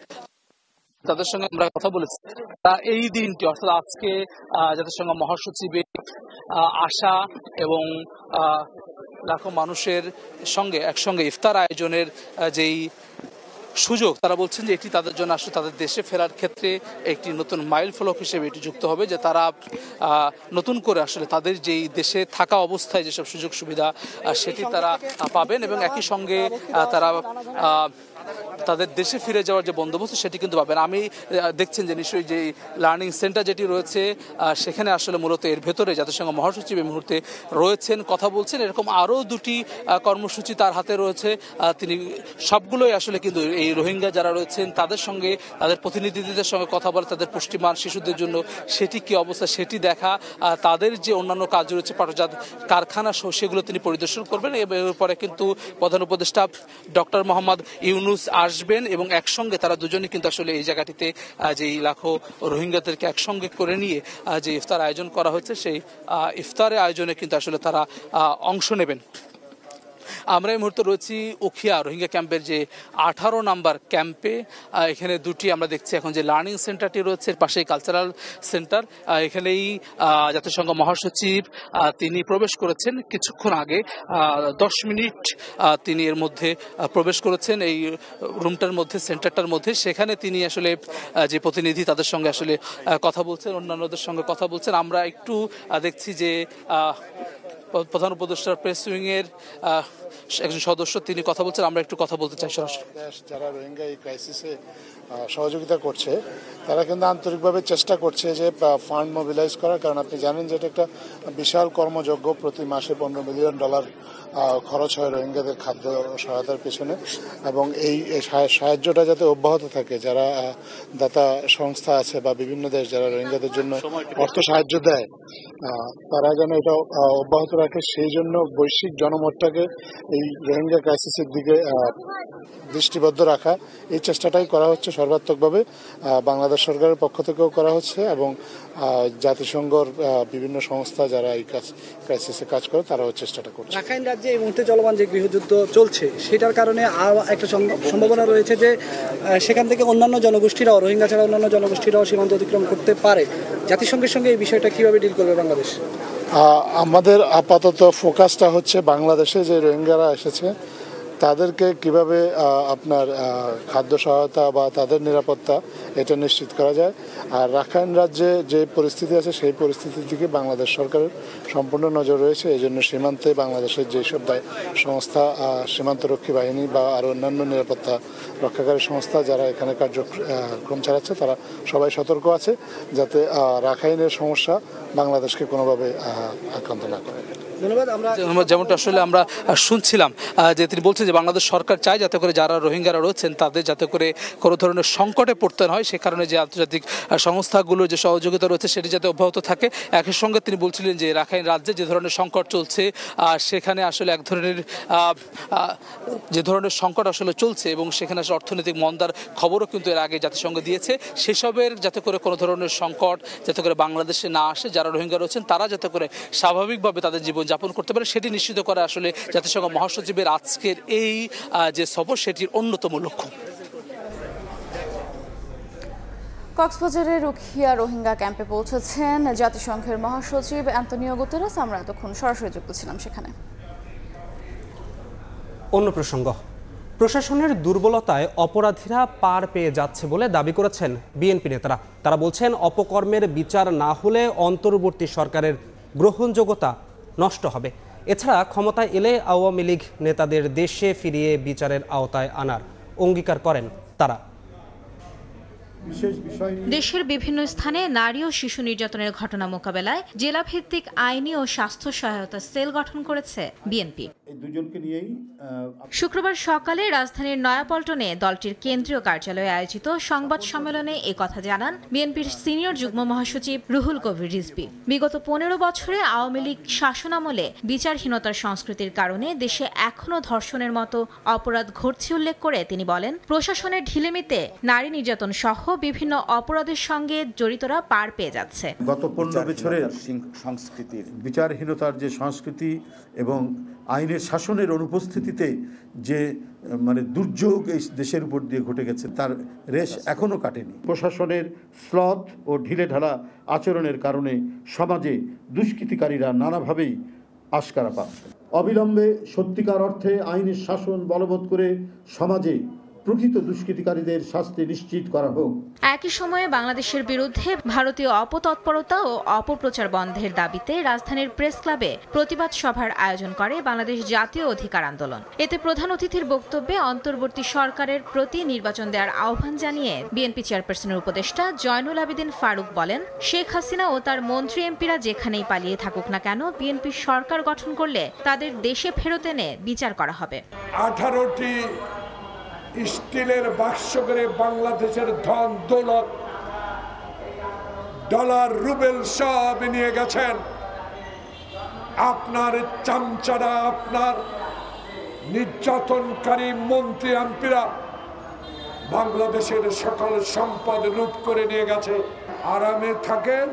তাদের সঙ্গে আমরা কথা বলেছি। তা এই দিনটি অর্থাৎ আজকে জাতিসংঘ মহাসচিবের আশা এবং লাখো মানুষের সঙ্গে একসঙ্গে ইফতার আয়োজনের যেই সুযোগ, তারা বলছেন যে এটি তাদের জন্য আসলে তাদের দেশে ফেরার ক্ষেত্রে একটি নতুন মাইল ফলক হিসেবে এটি যুক্ত হবে, যে তারা নতুন করে আসলে তাদের যেই দেশে থাকা অবস্থায় যেসব সুযোগ সুবিধা সেটি তারা পাবেন এবং একই সঙ্গে তারা তাদের দেশে ফিরে যাওয়ার যে বন্দোবস্ত সেটি কিন্তু পাবেন। আমি দেখছেন যে নিশ্চয়ই যে লার্নিং সেন্টার যেটি রয়েছে সেখানে আসলে মূলত এর ভেতরে জাতিসংঘ মহাসচিব এই মুহূর্তে রয়েছেন, কথা বলছেন। এরকম আরও দুটি কর্মসূচি তার হাতে রয়েছে। তিনি সবগুলোই আসলে কিন্তু এই রোহিঙ্গা যারা রয়েছেন তাদের সঙ্গে, তাদের প্রতিনিধিদের সঙ্গে কথা বলে, তাদের পুষ্টিমান শিশুদের জন্য সেটি কি অবস্থা সেটি দেখা, তাদের যে অন্যান্য কাজ রয়েছে পাটজাত কারখানা সহ সেগুলো তিনি পরিদর্শন করবেন। এরপরে কিন্তু প্রধান উপদেষ্টা ডক্টর মোহাম্মদ ইউনুস আসবেন এবং একসঙ্গে তারা দুজনে কিন্তু আসলে এই জায়গাটিতে যে লাখো রোহিঙ্গাদেরকে একসঙ্গে করে নিয়ে যে ইফতার আয়োজন করা হয়েছে সেই ইফতারের আয়োজনে কিন্তু আসলে তারা অংশ নেবেন। আমরা এই মুহূর্তে রয়েছি উখিয়া রোহিঙ্গা ক্যাম্পের যে 18 নম্বর ক্যাম্পে। এখানে দুটি আমরা দেখছি এখন যে লার্নিং সেন্টারটি রয়েছে, এর পাশেই কালচারাল সেন্টার। এখানেই জাতিসংঘ মহাসচিব তিনি প্রবেশ করেছেন কিছুক্ষণ আগে, 10 মিনিট তিনি এর মধ্যে প্রবেশ করেছেন এই রুমটার মধ্যে, সেন্টারটার মধ্যে। সেখানে তিনি আসলে যে প্রতিনিধি তাদের সঙ্গে আসলে কথা বলছেন, অন্যান্যদের সঙ্গে কথা বলছেন। আমরা একটু দেখছি যে প্রধান উপদেষ্টার প্রেস উইংয়ের একজন সদস্য তিনি কথা বলছেন, আমরা একটু কথা বলতে চাই সরাসরি। যারা রোহিঙ্গা এই ক্রাইসিসে সহযোগিতা করছে তারা কিন্তু আন্তরিকভাবে চেষ্টা করছে যে ফান্ড মোবিলাইজ করার, কারণ আপনি জানেন যে এটা একটা বিশাল কর্মযজ্ঞ, প্রতি মাসে $15 মিলিয়ন খরচ হয় রোহিঙ্গাদের খাদ্য সহায়তার পেছনে। এবং এই সাহায্যটা যাতে অব্যাহত থাকে, যারা দাতা সংস্থা আছে বা বিভিন্ন দেশ যারা রোহিঙ্গাদের জন্য অর্থ সাহায্য দেয় তারা যেন এটা অব্যাহত রাখে, সেই জন্য বৈশ্বিক জনমতটাকে এই রোহিঙ্গা ক্রাইসিসের দিকে দৃষ্টিবদ্ধ রাখা, এই চেষ্টাটাই করা হচ্ছে সর্বাত্মকভাবে। বাংলাদেশ সরকারের পক্ষ থেকেও করা হচ্ছে এবং জাতিসংঘর বিভিন্ন সংস্থা যারা এই ক্রাইসিসে কাজ করে তারাও চেষ্টাটা করছে। রাখাইন রাজ্যে এই মুহূর্তে চলমান যে গৃহযুদ্ধ চলছে সেটার কারণে আর একটা সম্ভাবনা রয়েছে যে সেখান থেকে অন্যান্য জনগোষ্ঠীরাও, রোহিঙ্গা ছাড়া অন্যান্য জনগোষ্ঠীরাও সীমান্ত অতিক্রম করতে পারে। জাতিসংঘের সঙ্গে এই বিষয়টা কিভাবে ডিল করবে বাংলাদেশ? আমাদের আপাতত ফোকাসটা হচ্ছে বাংলাদেশে যে রোহিঙ্গারা এসেছে তাদেরকে কিভাবে আপনার খাদ্য সহায়তা বা তাদের নিরাপত্তা এটা নিশ্চিত করা যায়। আর রাখাইন রাজ্যে যে পরিস্থিতি আছে সেই পরিস্থিতির দিকে বাংলাদেশ সরকারের সম্পূর্ণ নজর রয়েছে। এই জন্য সীমান্তে বাংলাদেশের যেসব সংস্থা, সীমান্তরক্ষী বাহিনী বা আরও অন্যান্য নিরাপত্তা রক্ষাকারী সংস্থা যারা এখানে কার্যক্রম চালাচ্ছে তারা সবাই সতর্ক আছে যাতে রাখাইনের সমস্যা বাংলাদেশকে কোনোভাবে আক্রান্ত না করে। যেমনটা আসলে আমরা শুনছিলাম যে তিনি বলছেন যে যে বাংলাদেশ সরকার চায় যাতে করে যারা রোহিঙ্গারা রয়েছেন তাদের যাতে করে কোনো ধরনের সংকটে পড়তে হয়, সে কারণে যে আন্তর্জাতিক সংস্থাগুলোর যে সহযোগিতা রয়েছে সেটি যাতে অব্যাহত থাকে। একই সঙ্গে তিনি বলছিলেন যে রাখাইন রাজ্যে যে ধরনের সংকট চলছে সেখানে আসলে এক ধরনের যে ধরনের সংকট আসলে চলছে এবং সেখানে আসলে অর্থনৈতিক মন্দার খবরও কিন্তু এর আগে জাতিসংঘ দিয়েছে, সেসবের যাতে করে কোনো ধরনের সংকট যাতে করে বাংলাদেশে না আসে, যারা রোহিঙ্গা রয়েছেন তারা যাতে করে স্বাভাবিকভাবে তাদের জীবন যাপন করতে পারে সেটি নিশ্চিত করা আসলে জাতিসংঘ মহাসচিবের আজকের এই যে সফর সেটির অন্যতম লক্ষ্য। কক্সবাজারের উখিয়া রোহিঙ্গা ক্যাম্পে পৌঁছেছেন জাতিসংঘের মহাসচিব অ্যান্তোনিও গুতেরেস। আমরা এতক্ষণ সরাসরি যুক্ত ছিলাম সেখানে। অন্য প্রসঙ্গ, প্রশাসনের দুর্বলতায় অপরাধীরা পার পেয়ে যাচ্ছে বলে দাবি করেছেন বিএনপি নেতারা। তারা বলছেন অপকর্মের বিচার না হলে অন্তর্বর্তী সরকারের গ্রহণযোগ্যতা নষ্ট হবে। এছাড়া ক্ষমতায় এলে আওয়ামী লীগ নেতাদের দেশে ফিরিয়ে বিচারের আওতায় আনার অঙ্গীকার করেন তারা। দেশের বিভিন্ন স্থানে নারী ও শিশু নির্যাতনের ঘটনা মোকাবেলায় জেলাভিত্তিক আইনি ও স্বাস্থ্য সহায়তা সেল গঠন করেছে বিএনপি। শুক্রবার সকালে রাজধানীর নয়াপল্টনে দলটির কেন্দ্রীয় কার্যালয়ে আয়োজিত সংবাদ সম্মেলনে এ কথা জানান বিএনপির সিনিয়র যুগ্ম মহাসচিব রুহুল কবির রিজভী। বিগত ১৫ বছরে আওয়ামী লীগ শাসনামলে বিচারহীনতার সংস্কৃতির কারণে দেশে এখনো ধর্ষণের মতো অপরাধ ঘটছে উল্লেখ করে তিনি বলেন, প্রশাসনের ঢিলেমিতে নারী নির্যাতন সহ বিভিন্ন অপরাধের সঙ্গে জড়িতরা পার পেয়ে যাচ্ছে। গত 15 বছরের সংস্কৃতির বিচারহীনতার যে সংস্কৃতি এবং আইনের শাসনের অনুপস্থিতিতে যে দুর্যোগ এই দেশের উপর দিয়ে ঘটে গেছে তার রেশ এখনো কাটেনি। প্রশাসনের শ্লথ ও ঢিলেঢালা আচরণের কারণে সমাজে দুষ্কৃতিকারীরা নানাভাবেই আশকারা পাচ্ছে। অবিলম্বে সত্যিকার অর্থে আইনের শাসন বলবৎ করে সমাজে প্রকৃত দুষ্কৃতিকারীদের শাস্তি নিশ্চিত করা হোক। একই সময়ে বাংলাদেশের বিরুদ্ধে ভারতীয় অপতৎপরতা ও অপপ্রচার বন্ধের দাবিতে রাজধানীর প্রেস ক্লাবে প্রতিবাদ সভার আয়োজন করে বাংলাদেশ জাতীয় অধিকার আন্দোলন। এতে প্রধান অতিথির বক্তব্যে অন্তর্বর্তী সরকারের প্রতি নির্বাচন দেওয়ার আহ্বান জানিয়ে বিএনপি চেয়ারপারসনের উপদেষ্টা জয়নুল আবেদিন ফারুক বলেন, শেখ হাসিনা ও তার মন্ত্রী এমপিরা যেখানেই পালিয়ে থাকুক না কেন বিএনপি সরকার গঠন করলে তাদের দেশে ফেরত এনে বিচার করা হবে। 18টি স্টিলের বাক্স করে বাংলাদেশের ধন দৌলত ডলার রুবেল সব নিয়ে গেছেন। আপনার চামচারা, আপনার নির্যাতনকারী মন্ত্রী এমপিরা বাংলাদেশের সকল সম্পদ লুট করে নিয়ে গেছে। আরামে থাকেন,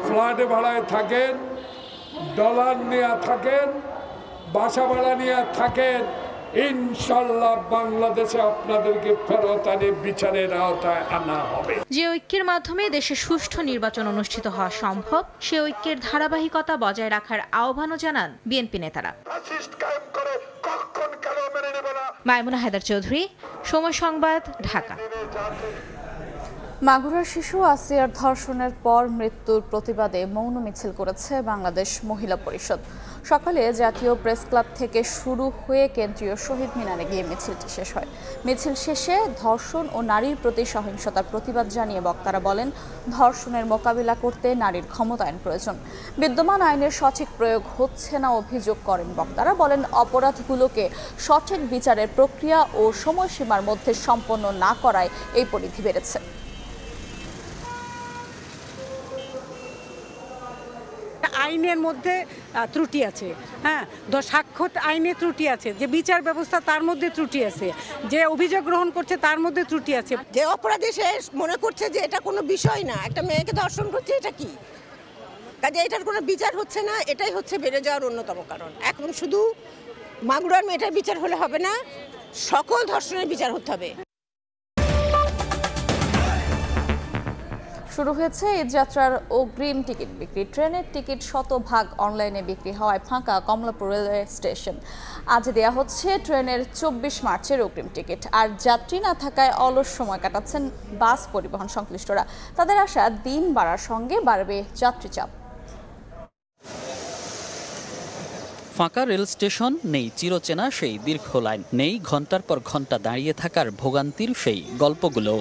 ফ্ল্যাট ভাড়ায় থাকেন, ডলার নিয়ে থাকেন, বাসা ভাড়া নিয়ে থাকেন, ইনশাআল্লাহ বাংলাদেশে আপনাদেরকে ফেরত আনে বিচারের আওতায় আনা হবে। যে ঐক্যের মাধ্যমে দেশে সুষ্ঠু নির্বাচন অনুষ্ঠিত হওয়া সম্ভব, সে ঐক্যের ধারাবাহিকতা বজায় রাখার আহ্বানও জানান বিএনপি নেতারা। মাইমুনা হায়দার চৌধুরী, সময় সংবাদ, ঢাকা। মাগুরার শিশু আসিয়ার ধর্ষণের পর মৃত্যুর প্রতিবাদে মৌন মিছিল করেছে বাংলাদেশ মহিলা পরিষদ। সকালে জাতীয় প্রেস ক্লাব থেকে শুরু হয়ে কেন্দ্রীয় শহীদ মিনারে গিয়ে মিছিলটি শেষ হয়। মিছিল শেষে ধর্ষণ ও নারীর প্রতি সহিংসতার প্রতিবাদ জানিয়ে বক্তারা বলেন, ধর্ষণের মোকাবিলা করতে নারীর ক্ষমতায়ন প্রয়োজন। বিদ্যমান আইনের সঠিক প্রয়োগ হচ্ছে না অভিযোগ করেন বক্তারা। বলেন, অপরাধগুলোকে সঠিক বিচারের প্রক্রিয়া ও সময়সীমার মধ্যে সম্পন্ন না করায় এই পরিধি বেড়েছে। আইনের মধ্যে ত্রুটি আছে, সাক্ষ্য আইনে ত্রুটি আছে, যে বিচার ব্যবস্থা তার মধ্যে ত্রুটি আছে, যে অভিযোগ গ্রহণ করছে তার মধ্যে ত্রুটি আছে। যে অপরাধী সে মনে করছে যে এটা কোনো বিষয় না, একটা মেয়েকে ধর্ষণ করছে, এটা কি কাজে এটার কোনো বিচার হচ্ছে না, এটাই হচ্ছে বেড়ে যাওয়ার অন্যতম কারণ। এখন শুধু মাগুরার মেয়েটার বিচার হলে হবে না, সকল ধর্ষণের বিচার হতে হবে। শুরু হয়েছে ঈদযাত্রার অগ্রিম টিকিট বিক্রি। ট্রেনের টিকিট শতভাগ অনলাইনে বিক্রি হওয়ায় ফাঁকা কমলাপুর রেলওয়ে স্টেশন। আজ দেয়া হচ্ছে ট্রেনের 24 মার্চের অগ্রিম টিকিট। আর যাত্রী না থাকায় অলস সময় কাটাচ্ছেন বাস পরিবহন সংশ্লিষ্টরা। তাদের আশা, দিন বাড়ার সঙ্গে বাড়বে যাত্রী চাপ। ফাঁকা রেল স্টেশন, নেই চিরচেনা সেই দীর্ঘ লাইন, নেই ঘন্টার পর ঘন্টা দাঁড়িয়ে থাকার ভোগান্তির সেই গল্পগুলো।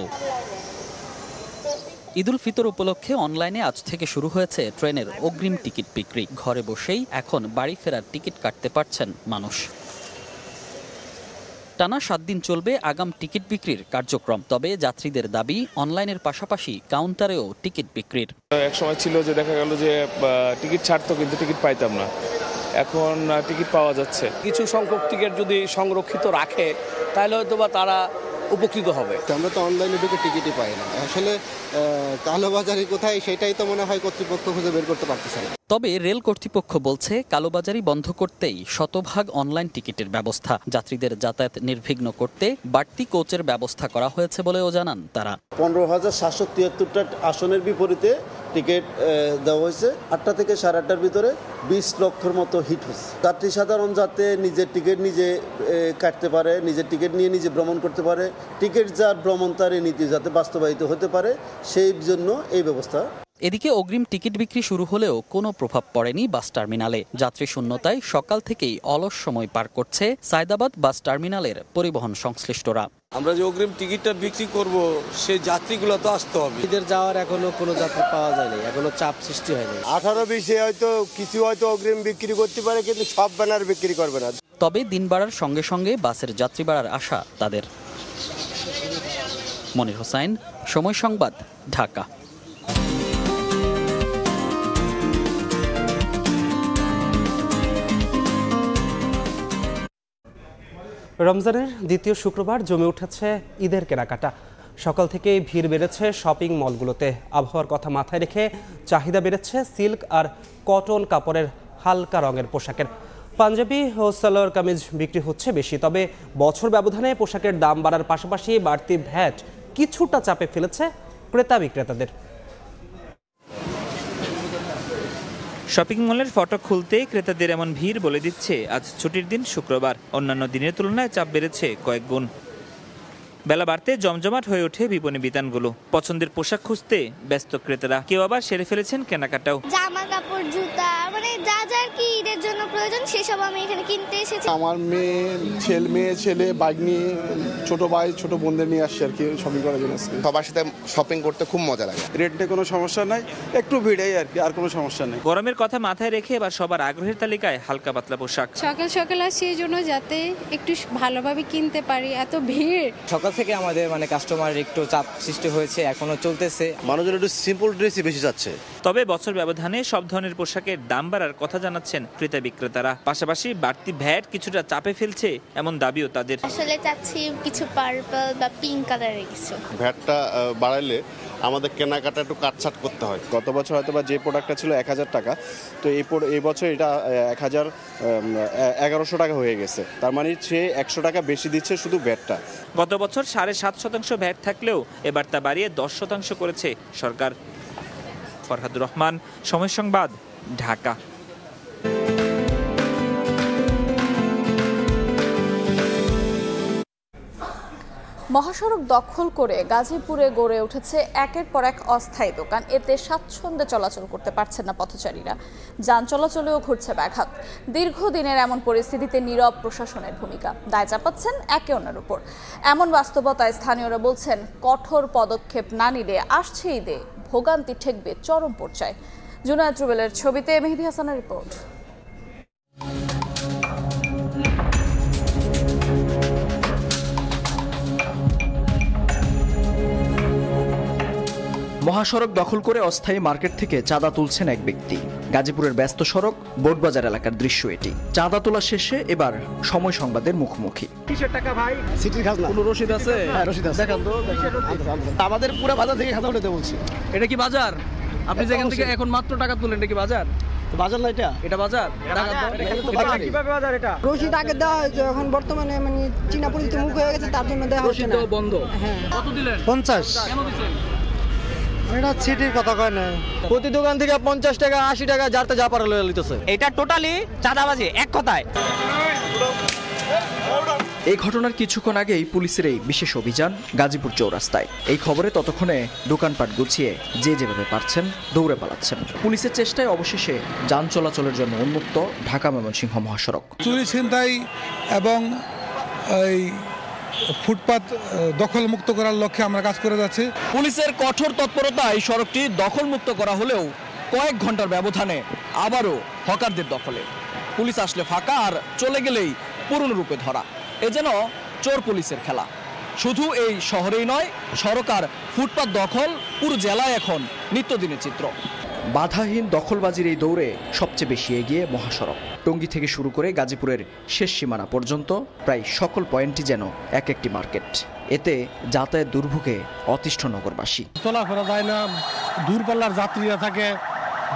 ঈদুল ফিতর উপলক্ষে অনলাইনে আজ থেকে শুরু হয়েছে ট্রেনের অগ্রিম টিকিট বিক্রি। ঘরে বসেই এখন বাড়ি ফেরার টিকিট কাটতে পারছেন মানুষ। টানা 7 দিন চলবে আগাম টিকিট বিক্রির কার্যক্রম। তবে যাত্রীদের দাবি অনলাইনের পাশাপাশি কাউন্টারেও টিকিট বিক্রির। এক সময় ছিল যে দেখা গেল যে টিকিট ছাড়তো কিন্তু টিকিট পাইতাম না, এখন টিকিট পাওয়া যাচ্ছে। কিছু সংখ্যক টিকিট যদি সংরক্ষিত রাখে তাহলে হয়তো বা তারা উপকৃত হবে। আমরা তো অনলাইনে ঢুকে টিকিটই পাই না, আসলে কালোবাজারি কোথায় সেটাই তো মনে হয় কর্তৃপক্ষ খুঁজে বের করতে পারতেছে না। তবে রেল কর্তৃপক্ষ বলছে কালোবাজারি বন্ধ করতেই শতভাগ অনলাইন টিকিটের ব্যবস্থা। যাত্রীদের যাতায়াত নির্বিঘ্ন করতে বাড়তি কোচের ব্যবস্থা করা হয়েছে বলেও জানান তারা। 15,773টা আসনের বিপরীতে টিকিট দেওয়া হয়েছে। 8টা থেকে 8:30টার ভিতরে 20 লক্ষর মতো হিট হয়েছে। যাত্রী সাধারণ যাতে নিজের টিকিট নিজে কাটতে পারে, নিজের টিকিট নিয়ে নিজে ভ্রমণ করতে পারে, টিকিট যার ভ্রমণ তার এই নীতি যাতে বাস্তবায়িত হতে পারে সেই জন্য এই ব্যবস্থা। এদিকে অগ্রিম টিকিট বিক্রি শুরু হলেও কোনো প্রভাব পড়েনি বাস টার্মিনালে। যাত্রী শূন্যতায় সকাল থেকেই অলস সময় পার করছে সায়দাবাদ বাস টার্মিনালের পরিবহন সংশ্লিষ্টরা। আমরা যে অগ্রিম টিকিটটা বিক্রি করব সেই যাত্রীগুলো তো আসতে হবে। ঈদের যাওয়ার এখনো কোনো যাত্রী পাওয়া যায়নি, এখনো চাপ সৃষ্টি হয়নি। 18-20 হয়তো কিছু হয়তো অগ্রিম বিক্রি করতে পারে, কিন্তু সব ব্যানার বিক্রি করবে না। তবে দিন বাড়ার সঙ্গে সঙ্গে বাসের যাত্রী বাড়ার আশা তাদের। মনির হোসাইন, সময় সংবাদ, ঢাকা। রমজানের দ্বিতীয় শুক্রবার জমে উঠেছে ঈদের কেনাকাটা। সকাল থেকেই ভিড় বেড়েছে শপিং মলগুলোতে। আবহাওয়ার কথা মাথায় রেখে চাহিদা বেড়েছে সিল্ক আর কটন কাপড়ের হালকা রঙের পোশাকের। পাঞ্জাবি ও সালোয়ার কামিজ বিক্রি হচ্ছে বেশি। তবে বছর ব্যবধানে পোশাকের দাম বাড়ার পাশাপাশি বাড়তি ভ্যাট কিছুটা চাপে ফেলেছে ক্রেতা বিক্রেতাদের। শপিং মলের ফটক খুলতে ক্রেতাদের এমন ভিড় বলে দিচ্ছে আজ ছুটির দিন শুক্রবার। অন্যান্য দিনের তুলনায় চাপ বেড়েছে কয়েক গুণ। বেলা বাড়তে জমজমাট হয়ে ওঠে বিপণী বিতানগুলো। পছন্দের পোশাক খুঁজতে ব্যস্ত ক্রেতারা। কেউ আবার সেরে ফেলেছেন কেনাকাটাও। জামা কাপড়, জুতা, মানে যা যা কি ঈদের জন্য প্রয়োজন সেসব আমি এখানে কিনতে এসেছি। আমার মেয়ে ছেলে বাইক নিয়ে, ছোট ভাই ছোট বোনদের নিয়ে আসছে আর কি শপিং করার জন্য। সবার সাথে শপিং করতে খুব মজা লাগে। রেটে কোনো সমস্যা নাই, একটু ভিড়েই আর কি, আর কোনো সমস্যা নেই। গরমের কথা মাথায় রেখে এবার সবার আগ্রহের তালিকায় হালকা পাতলা পোশাক। সকাল সকাল আসছি এই জন্য যাতে একটু ভালোভাবে কিনতে পারি, এত ভিড়। সকাল থেকে আমাদের কাস্টমারের একটু চাপ সৃষ্টি হয়েছে, এখনো চলতেছে। মানুষজন একটু সিম্পল ড্রেসই বেশি যাচ্ছে। তবে বছর ব্যবধানে সব ধরনের পোশাকের দাম বাড়ার কথা জানাচ্ছেন ক্রেতা বিক্রেতারা। পাশাপাশি বাড়তি ভ্যাট কিছুটা চাপে ফেলছে এমন দাবিও তাদের। আসলে চাচ্ছি কিছু পার্পল বা পিঙ্ক কালারের কিছু। ভ্যাটটা বাড়াইলে আমাদের কেনাকাটা একটু কাটছাট করতে হয়। গত বছর হয়তো বা যে প্রোডাক্টটা ছিল 1000 টাকা, তো এই বছর এটা 1100 টাকা হয়ে গেছে। তার মানে সে 100 টাকা বেশি দিচ্ছে শুধু ভ্যাটটা। গত বছর 7.5% ভ্যাট থাকলেও এবার তা বাড়িয়ে 10% করেছে সরকার। ফরহাদুর রহমান, সময় সংবাদ, ঢাকা। মহাসড়ক দখল করে গাজীপুরে গড়ে উঠেছে একের পর এক অস্থায়ী দোকান। এতে স্বাচ্ছন্দ্যে চলাচল করতে পারছেন না পথচারীরা, যান চলাচলেও ঘটছে ব্যাঘাত। দীর্ঘদিনের এমন পরিস্থিতিতে নীরব প্রশাসনের ভূমিকা, দায় চাপাচ্ছেন একে অন্যের উপর। এমন বাস্তবতায় স্থানীয়রা বলছেন, কঠোর পদক্ষেপ না নিলে আসছে ঈদে ভোগান্তি ঠেকবে চরম পর্যায়ে। জুনায়েদ রুবেলের ছবিতে মেহেদী হাসানের রিপোর্ট। মহাসড়ক দখল করে অস্থায়ী মার্কেট থেকে চাঁদা তুলছেন এক ব্যক্তি। গাজীপুরের ব্যস্ত সড়ক বোটবাজার এলাকার দৃশ্য এটি। চাঁদা তোলা শেষে এবার সময় সংবাদের মুখোমুখি। কিসের টাকা ভাই? সিটির খাজনা। কোনো রসিদ আছে? হ্যাঁ, রসিদ আছে। দেখান তো। আমাদের পুরো বাজার থেকে খাজনা উঠাতে বলছি। এটা কি বাজার? আপনি যেখান থেকে এখন মাত্র টাকা তুলেন, এটা কি বাজার? বাজার না এটা? এটা বাজার? কিভাবে বাজার এটা? রসিদ আগে দেওয়া হয়েছে, এখন বর্তমানে চীনা পরিচিত মুখ হয়ে গেছে, তার জন্য দেওয়া হচ্ছে না। রসিদ বন্ধ। হ্যাঁ। কত দিলেন? 50। কেন দিছেন? এটা সিটির কথা কয় না। প্রতি দোকান থেকে 50 টাকা 80 টাকা যারতে যা পারে লয়ে লিতেছে। এটা টোটালি চাঁদাবাজি এক কথায়। এই ঘটনার কিছুক্ষণ আগেই পুলিশের এই বিশেষ অভিযান গাজীপুর চৌরাস্তায়। এই খবরে ততক্ষণে দোকানপাট গুছিয়ে যে যেভাবে পারছেন দৌড়ে পালাচ্ছেন। পুলিশের চেষ্টায় অবশেষে যান চলাচলের জন্য উন্মুক্ত ঢাকা ময়মনসিংহ মহাসড়ক। চুরি ছিনতাই এবং এই ফুটপাত দখল মুক্ত করার লক্ষ্যে আমরা কাজ করে যাচ্ছি। পুলিশের কঠোর তৎপরতায় সড়কটি দখল মুক্ত করা হলেও কয়েক ঘন্টার ব্যবধানে আবারও হকারদের দখলে। পুলিশ আসলে ফাঁকা, আর চলে গেলেই পূর্ণ রূপে ধরা। এ যেন চোর পুলিশের খেলা। শুধু এই শহরেই নয়, সড়ক আর ফুটপাত দখল পুরো জেলায় এখন নিত্যদিনের চিত্র। বাধাহীন দখলবাজির এই দৌড়ে সবচেয়ে বেশি এগিয়ে মহাসড়ক। টঙ্গী থেকে শুরু করে গাজীপুরের শেষ সীমানা পর্যন্ত প্রায় সকল পয়েন্টই যেন এক একটি মার্কেট। এতে যাতায়াত দুর্ভোগে অতিষ্ঠ নগরবাসী। চলাফেরা যায় না, দূরপাল্লার যাত্রীরা থাকে,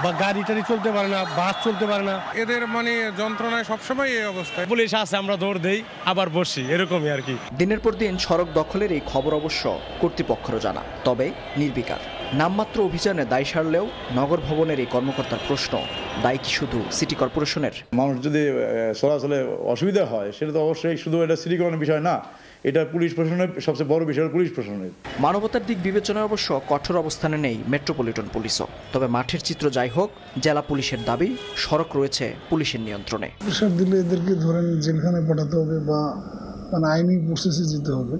বা গাড়ি টাড়ি চলতে পারে না, বাস চলতে পারে না। এদের মানে যন্ত্রণায় সবসময় এই অবস্থা। পুলিশ আসে, আমরা দৌড় দেই, আবার বসি, এরকমই আর কি। দিনের পর দিন সড়ক দখলের এই খবর অবশ্য কর্তৃপক্ষেরও জানা, তবে নির্বিকার। নামমাত্র অভিযানে দায় সারলেও নগর ভবনের এই কর্মকর্তার প্রশ্ন, দায় কি শুধু সিটি কর্পোরেশনের? মানুষ যদি চলাচলে অসুবিধা হয়, সেটা তো অবশ্যই শুধু এটা সিটি কর্পোরেশনের বিষয় না, এটা পুলিশ প্রশাসনের সবচেয়ে বড় বিষয়। পুলিশ প্রশাসনের মানবতার দিক বিবেচনায় অবশ্য কঠোর অবস্থানে নেই মেট্রোপলিটন পুলিশও। তবে মাঠের চিত্র যাই হোক, জেলা পুলিশের দাবি সড়ক রয়েছে পুলিশের নিয়ন্ত্রণে। প্রেশার দিলে এদেরকে ধরেন জেলখানায় পাঠাতে হবে বা মানে আইনি প্রসেসে যেতে হবে।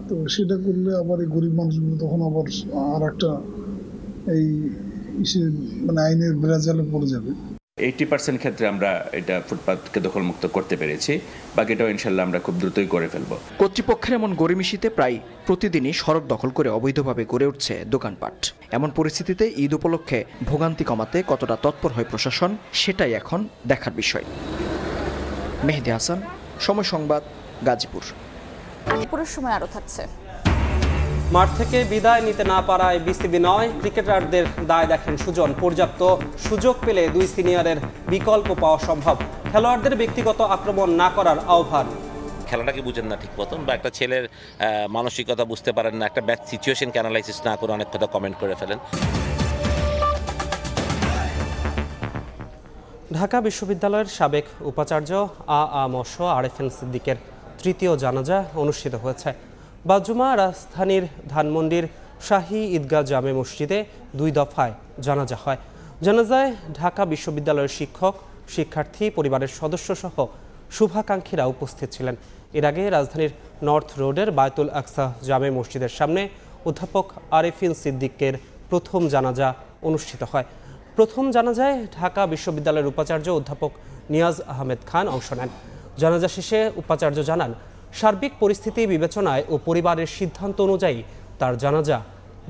তো সেটা করলে আবার এই গরিব মানুষগুলো তখন আবার আর একটা এই মানে আইনের বেড়াজালে পড়ে যাবে। 80% ক্ষেত্রে আমরা এটা ফুটপাতকে দখলমুক্ত করতে পেরেছি, বাকিটাও ইনশাল্লাহ আমরা খুব দ্রুতই করে ফেলব। কর্তৃপক্ষের এমন গড়িমিশিতে প্রায় প্রতিদিনই সড়ক দখল করে অবৈধভাবে গড়ে উঠছে দোকানপাট। এমন পরিস্থিতিতে ঈদ উপলক্ষে ভোগান্তি কমাতে কতটা তৎপর হয় প্রশাসন, সেটাই এখন দেখার বিষয়। মেহেদী হাসান, সময় সংবাদ, গাজীপুর। পুরো সময় আরো থাকছে। মাঠ থেকে বিদায় নিতে না পারায় বিসিবি নয়, ক্রিকেটারদের দায় দেখেন সুজন। পর্যাপ্ত সুযোগ পেলে দুই সিনিয়রের বিকল্প পাওয়া সম্ভব। খেলোয়াড়দের ব্যক্তিগত আক্রমণ না করার আহ্বান। খেলাটাকে বুঝেন না ঠিক মতন, বা একটা ছেলের মানসিকতা বুঝতে পারেন না, একটা ব্যাড সিচুয়েশনকে অ্যানালাইসিস না করে অনেক কথা কমেন্ট করে ফেলেন। ঢাকা বিশ্ববিদ্যালয়ের সাবেক উপাচার্য আ.ম.স. আরেফিন সিদ্দিকের তৃতীয় জানাজা অনুষ্ঠিত হয়েছে। বাজুমা রাজধানীর ধানমন্ডির শাহী ঈদগাহ জামে মসজিদে 2 দফায় জানাজা হয়। জানাজায় ঢাকা বিশ্ববিদ্যালয়ের শিক্ষক, শিক্ষার্থী, পরিবারের সদস্যসহ শুভাকাঙ্ক্ষীরা উপস্থিত ছিলেন। এর আগে রাজধানীর নর্থ রোডের বায়তুল আকসা জামে মসজিদের সামনে অধ্যাপক আরেফিন সিদ্দিকের প্রথম জানাজা অনুষ্ঠিত হয়। প্রথম জানাজায় ঢাকা বিশ্ববিদ্যালয়ের উপাচার্য অধ্যাপক নিয়াজ আহমেদ খান অংশ নেন। জানাজা শেষে উপাচার্য জানান, সার্বিক পরিস্থিতি বিবেচনায় ও পরিবারের সিদ্ধান্ত অনুযায়ী তার জানাজা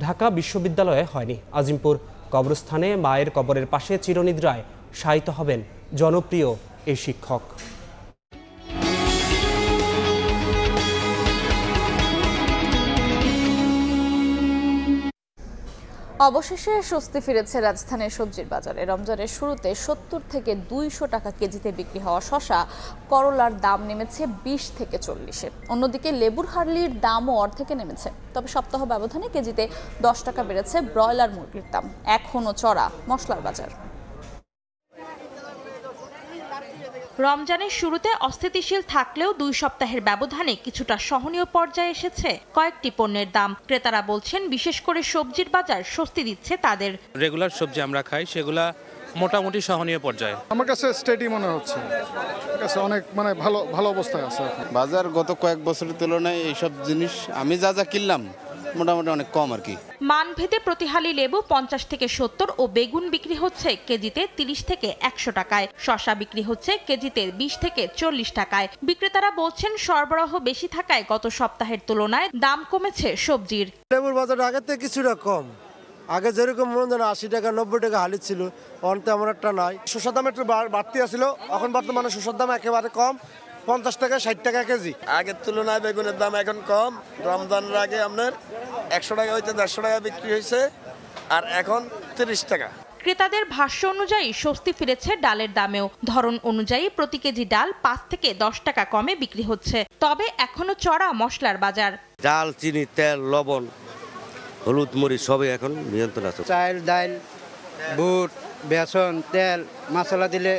ঢাকা বিশ্ববিদ্যালয়ে হয়নি। আজিমপুর কবরস্থানে মায়ের কবরের পাশে চিরনিদ্রায় শায়িত হবেন জনপ্রিয় এই শিক্ষক। অবশেষে স্বস্তি ফিরেছে রাজধানীর সবজির বাজারে। রমজানের শুরুতে 70 থেকে 200 টাকা কেজিতে বিক্রি হওয়া শসা, করলার দাম নেমেছে 20 থেকে 40-এ। অন্যদিকে লেবুর হার্লির দামও অর্ধেকে নেমেছে। তবে সপ্তাহ ব্যবধানে কেজিতে 10 টাকা বেড়েছে ব্রয়লার মুরগির দাম। এখনও চড়া মশলার বাজার। রমজানের শুরুতে অস্থিতিশীল থাকলেও 2 সপ্তাহের ব্যবধানে কিছুটা সহনীয় পর্যায়ে এসেছে কয়েকটি পণ্যের দাম। ক্রেতারা বলছেন, বিশেষ করে সবজির বাজার স্বস্তি দিচ্ছে তাদের। রেগুলার সবজি আমরা খাই, সেগুলা মোটামুটি সহনীয় পর্যায়ে। আমার কাছে স্টেডি মনে হচ্ছে, অনেক মানে ভালো অবস্থায় আছে। বাজার গত কয়েক বছরের তুলনায় এইসব জিনিস আমি যা কিনলাম মোটামুটি অনেক কম আর কি। মানভেদে প্রতিহালি লেবু 50 থেকে 70 ও বেগুন বিক্রি হচ্ছে কেজিতে 30 থেকে 100 টাকায়। শসা বিক্রি হচ্ছে কেজিতে 20 থেকে 40 টাকায়। বিক্রেতারা বলছেন, সরবরাহ বেশি থাকায় গত সপ্তাহের তুলনায় দাম কমেছে সবজির। লেবুর বাজার আগে থেকে কিছুটা কম। আগে যেরকম 80 টাকা 90 টাকা হালি ছিল, এখন তেমন একটা নাই। শসার দাম একটু বাড়তি আছিল, এখন বর্তমানে শসার দাম একেবারে কম, 50 টাকা 60 টাকা কেজি। আগের তুলনায় বেগুনের দাম এখন কম। রমজানের আগে আপনার 100 টাকা হইতে 150 টাকা বিক্রি হয়েছে, আর এখন 30 টাকা। ক্রেতাদের ভাষ্য অনুযায়ী স্বস্তি ফিরেছে ডালের দামেও। ধরন অনুযায়ী প্রতি কেজি ডাল 5 থেকে 10 টাকা কমে বিক্রি হচ্ছে। তবে এখনো চড়া মশলার বাজার। ডাল, চিনি, তেল, লবণ, হলুদ, মরিচ সবই এখন নিয়ন্ত্রণ আছে। চাল, ডাল, বুট, বেসন, তেল, মশলা দিলে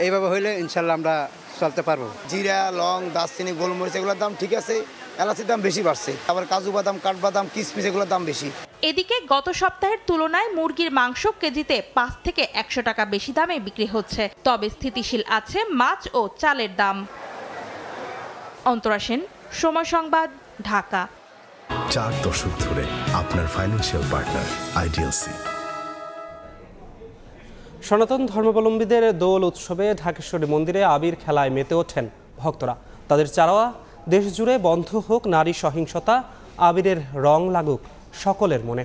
এইভাবে হইলে ইনশাল্লাহ আমরা চলতে পারবো। জিরা, লং, দারচিনি, গোলমরিচ এগুলোর দাম ঠিক আছে, এলাচির দাম বেশি বাড়ছে। আবার কাজু বাদাম, কাঠবাদাম, কিশমিশ এগুলোর দাম বেশি। এদিকে গত সপ্তাহের তুলনায় মুরগির মাংস কেজিতে 5 থেকে 100 টাকা বেশি দামে বিক্রি হচ্ছে। তবে স্থিতিশীল আছে মাছ ও চালের দাম। অন্তরা সেন, সময় সংবাদ, ঢাকা। 4 দশক ধরে আপনার ফাইন্যান্সিয়াল পার্টনার আইডিএলসি। সনাতন ধর্মাবলম্বীদের দোল উৎসবে ঢাকেশ্বরী মন্দিরে আবির খেলায় মেতে ওঠেন ভক্তরা। তাদের চাওয়া দেশজুড়ে বন্ধ হোক নারী সহিংসতা, আবিরের রং লাগুক সকলের মনে।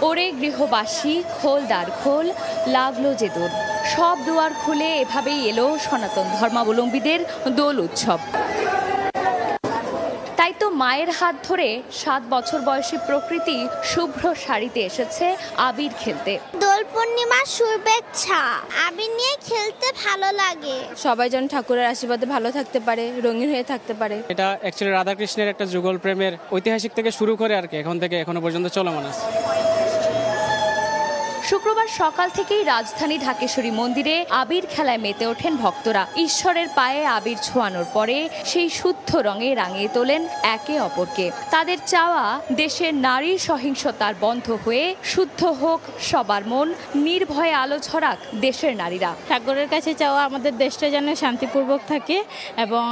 ওরে গৃহবাসী খোল দ্বার খোল, লাগলো যে দোল। সব দুয়ার খুলে এভাবেই এলো সনাতন ধর্মাবলম্বীদের দোল উৎসব। তাই তো মায়ের হাত ধরে 7 বছর বয়সী প্রকৃতি শুভ্র শাড়িতে এসেছে আবির খেলতে। দোল পূর্ণিমার শুভেচ্ছা। আবির নিয়ে খেলতে ভালো লাগে। সবাই যেন ঠাকুরের আশীর্বাদে ভালো থাকতে পারে, রঙিন হয়ে থাকতে পারে। এটা অ্যাকচুয়ালি রাধাকৃষ্ণের একটা যুগল প্রেমের ঐতিহাসিক থেকে শুরু করে আর কি এখন থেকে এখনো পর্যন্ত চলমান আছে। শুক্রবার সকাল থেকেই রাজধানী ঢাকেশ্বরী মন্দিরে আবির খেলায় মেতে ওঠেন ভক্তরা। ঈশ্বরের পায়ে আবির ছোঁয়ানোর পরে সেই শুদ্ধ রঙে রাঙিয়ে তোলেন একে অপরকে। তাদের চাওয়া দেশের নারী সহিংসতার বন্ধ হয়ে শুদ্ধ হোক সবার মন, নির্ভয়ে আলো ছড়াক দেশের নারীরা। ঠাকুরের কাছে চাওয়া আমাদের দেশটা যেন শান্তিপূর্বক থাকে এবং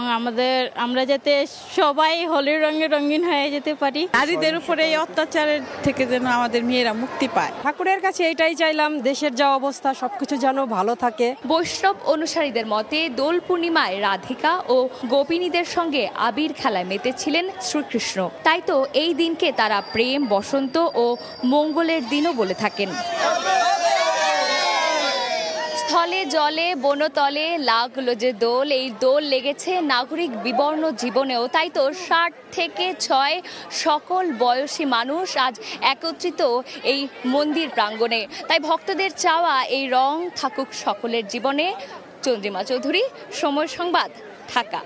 আমরা যাতে সবাই হোলির রঙে রঙিন হয়ে যেতে পারি। নারীদের উপরে এই অত্যাচারের থেকে যেন আমাদের মেয়েরা মুক্তি পায়। ঠাকুরের কাছে এটাই চাইলাম, দেশের যা অবস্থা সবকিছু যেন ভালো থাকে। বৈষ্ণব অনুসারীদের মতে দোল পূর্ণিমায় রাধিকা ও গোপিনীদের সঙ্গে আবির খেলায় মেতেছিলেন শ্রীকৃষ্ণ। তাই তো এই দিনকে তারা প্রেম, বসন্ত ও মঙ্গলের দিনও বলে থাকেন। স্থলে জলে বনতলে লাগলো যে দোল, এই দোল লেগেছে নাগরিক বিবর্ণ জীবনেও। তাই তো 60 থেকে 6 সকল বয়সী মানুষ আজ একত্রিত এই মন্দির প্রাঙ্গণে। তাই ভক্তদের চাওয়া এই রং থাকুক সকলের জীবনে। চন্দ্রিমা চৌধুরী, সময় সংবাদ, ঢাকা।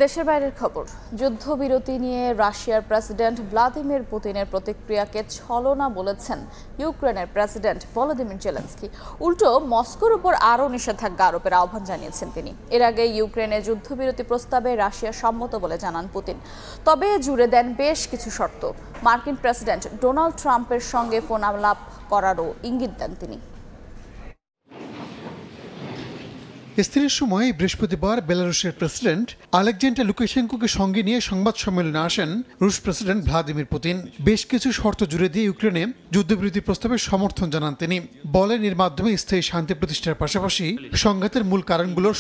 দেশের বাইরের খবর। যুদ্ধবিরতি নিয়ে রাশিয়ার প্রেসিডেন্ট ভ্লাদিমির পুতিনের প্রতিক্রিয়াকে ছলনা বলেছেন ইউক্রেনের প্রেসিডেন্ট ভলোদিমির জেলেনস্কি। উল্টো মস্কোর উপর আরও নিষেধাজ্ঞা আরোপের আহ্বান জানিয়েছেন তিনি। এর আগে ইউক্রেনের যুদ্ধবিরতি প্রস্তাবে রাশিয়া সম্মত বলে জানান পুতিন, তবে জুড়ে দেন বেশ কিছু শর্ত। মার্কিন প্রেসিডেন্ট ডোনাল্ড ট্রাম্পের সঙ্গে ফোন আলাপ করারও ইঙ্গিত দেন তিনি। স্থিরের সময় বৃহস্পতিবার বেলারুশের প্রেসিডেন্ট আলেকজান্ডার লুকাশেঙ্কোকে সঙ্গে নিয়ে সংবাদ সম্মেলনে আসেন রুশ প্রেসিডেন্ট ভ্লাদিমির পুতিন। বেশ কিছু শর্ত জুড়ে দিয়ে ইউক্রেনে যুদ্ধবিরতি প্রস্তাবের সমর্থন জানান তিনি। বলেন এর মাধ্যমে স্থায়ী শান্তি প্রতিষ্ঠার পাশাপাশি সংঘাতের মূল কারণগুলোর।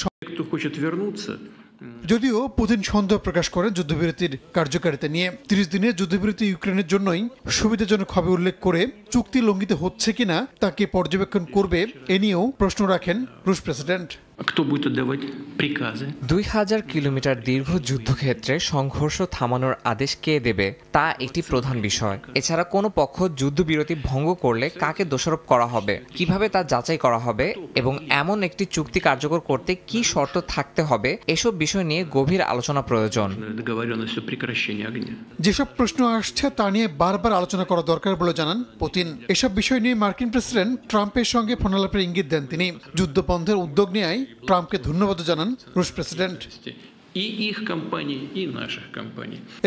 যদিও পুতিন সন্দেহ প্রকাশ করেন যুদ্ধবিরতির কার্যকারিতা নিয়ে। 30 দিনের যুদ্ধবিরতি ইউক্রেনের জন্যই সুবিধাজনক হবে উল্লেখ করে চুক্তি লঙ্ঘিত হচ্ছে কিনা তাকে পর্যবেক্ষণ করবে এ নিয়েও প্রশ্ন রাখেন রুশ প্রেসিডেন্ট। 2000 কিলোমিটার দীর্ঘ যুদ্ধক্ষেত্রে সংঘর্ষ থামানোর আদেশ কে দেবে তা একটি প্রধান বিষয়। এছাড়া কোনো পক্ষ যুদ্ধবিরতি ভঙ্গ করলে কাকে দোষারোপ করা হবে, কিভাবে তা যাচাই করা হবে এবং এমন একটি চুক্তি কার্যকর করতে কি শর্ত থাকতে হবে, এসব বিষয় নিয়ে গভীর আলোচনা প্রয়োজন। যেসব প্রশ্ন আসছে তা নিয়ে বারবার আলোচনা করা দরকার বলে জানান পুতিন। এসব বিষয় নিয়ে মার্কিন প্রেসিডেন্ট ট্রাম্পের সঙ্গে ফোনালাপের ইঙ্গিত দেন তিনি। যুদ্ধবন্ধের উদ্যোগ নেয় ট্রাম্পকে ধন্যবাদ জানান রুশ প্রেসিডেন্ট।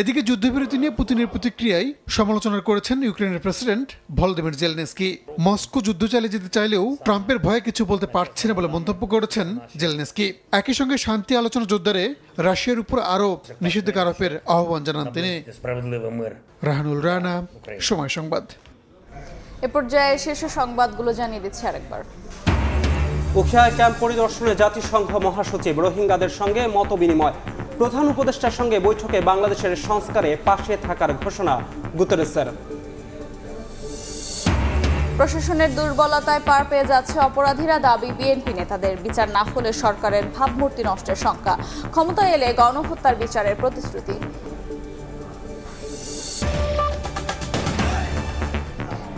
এদিকে যুদ্ধবিরতি নিয়ে পুতিনের প্রতিক্রিয়ায় সমালোচনা করেছেন ইউক্রেনের প্রেসিডেন্ট ভলোদিমির জেলেনস্কি। মস্কো যুদ্ধ চালিয়ে যেতে চাইলেও ট্রাম্পের ভয়ে কিছু বলতে পারছে না বলে মন্তব্য করেছেন জেলেনস্কি। একই সঙ্গে শান্তি আলোচনা জোরদারে রাশিয়ার উপর আরও নিষেধাজ্ঞা আরোপের আহ্বান জানান তিনি। রাহানুল রানা, সময় সংবাদ। এ পর্যায়ে শীর্ষ সংবাদগুলো জানিয়ে দিচ্ছি আরেকবার। উখিয়ায় ক্যাম্প পরিদর্শনে জাতিসংঘ মহাসচিব, রোহিঙ্গাদের সঙ্গে মত বিনিময়। প্রধান উপদেষ্টার সঙ্গে বৈঠকে বাংলাদেশের সংস্কারে পাশে থাকার ঘোষণা গুতেরেসের। প্রশাসনের দুর্বলতায় পার পেয়ে যাচ্ছে অপরাধীরা, দাবি বিএনপি নেতাদের। বিচার না হলে সরকারের ভাবমূর্তি নষ্টের শঙ্কা। ক্ষমতায় এলে গণহত্যার বিচারের প্রতিশ্রুতি।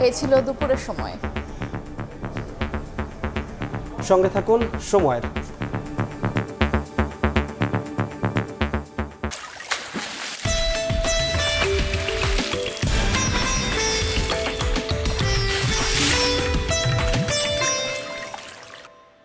এই ছিল দুপুরের সময়। সঙ্গে থাকুন সময়ের।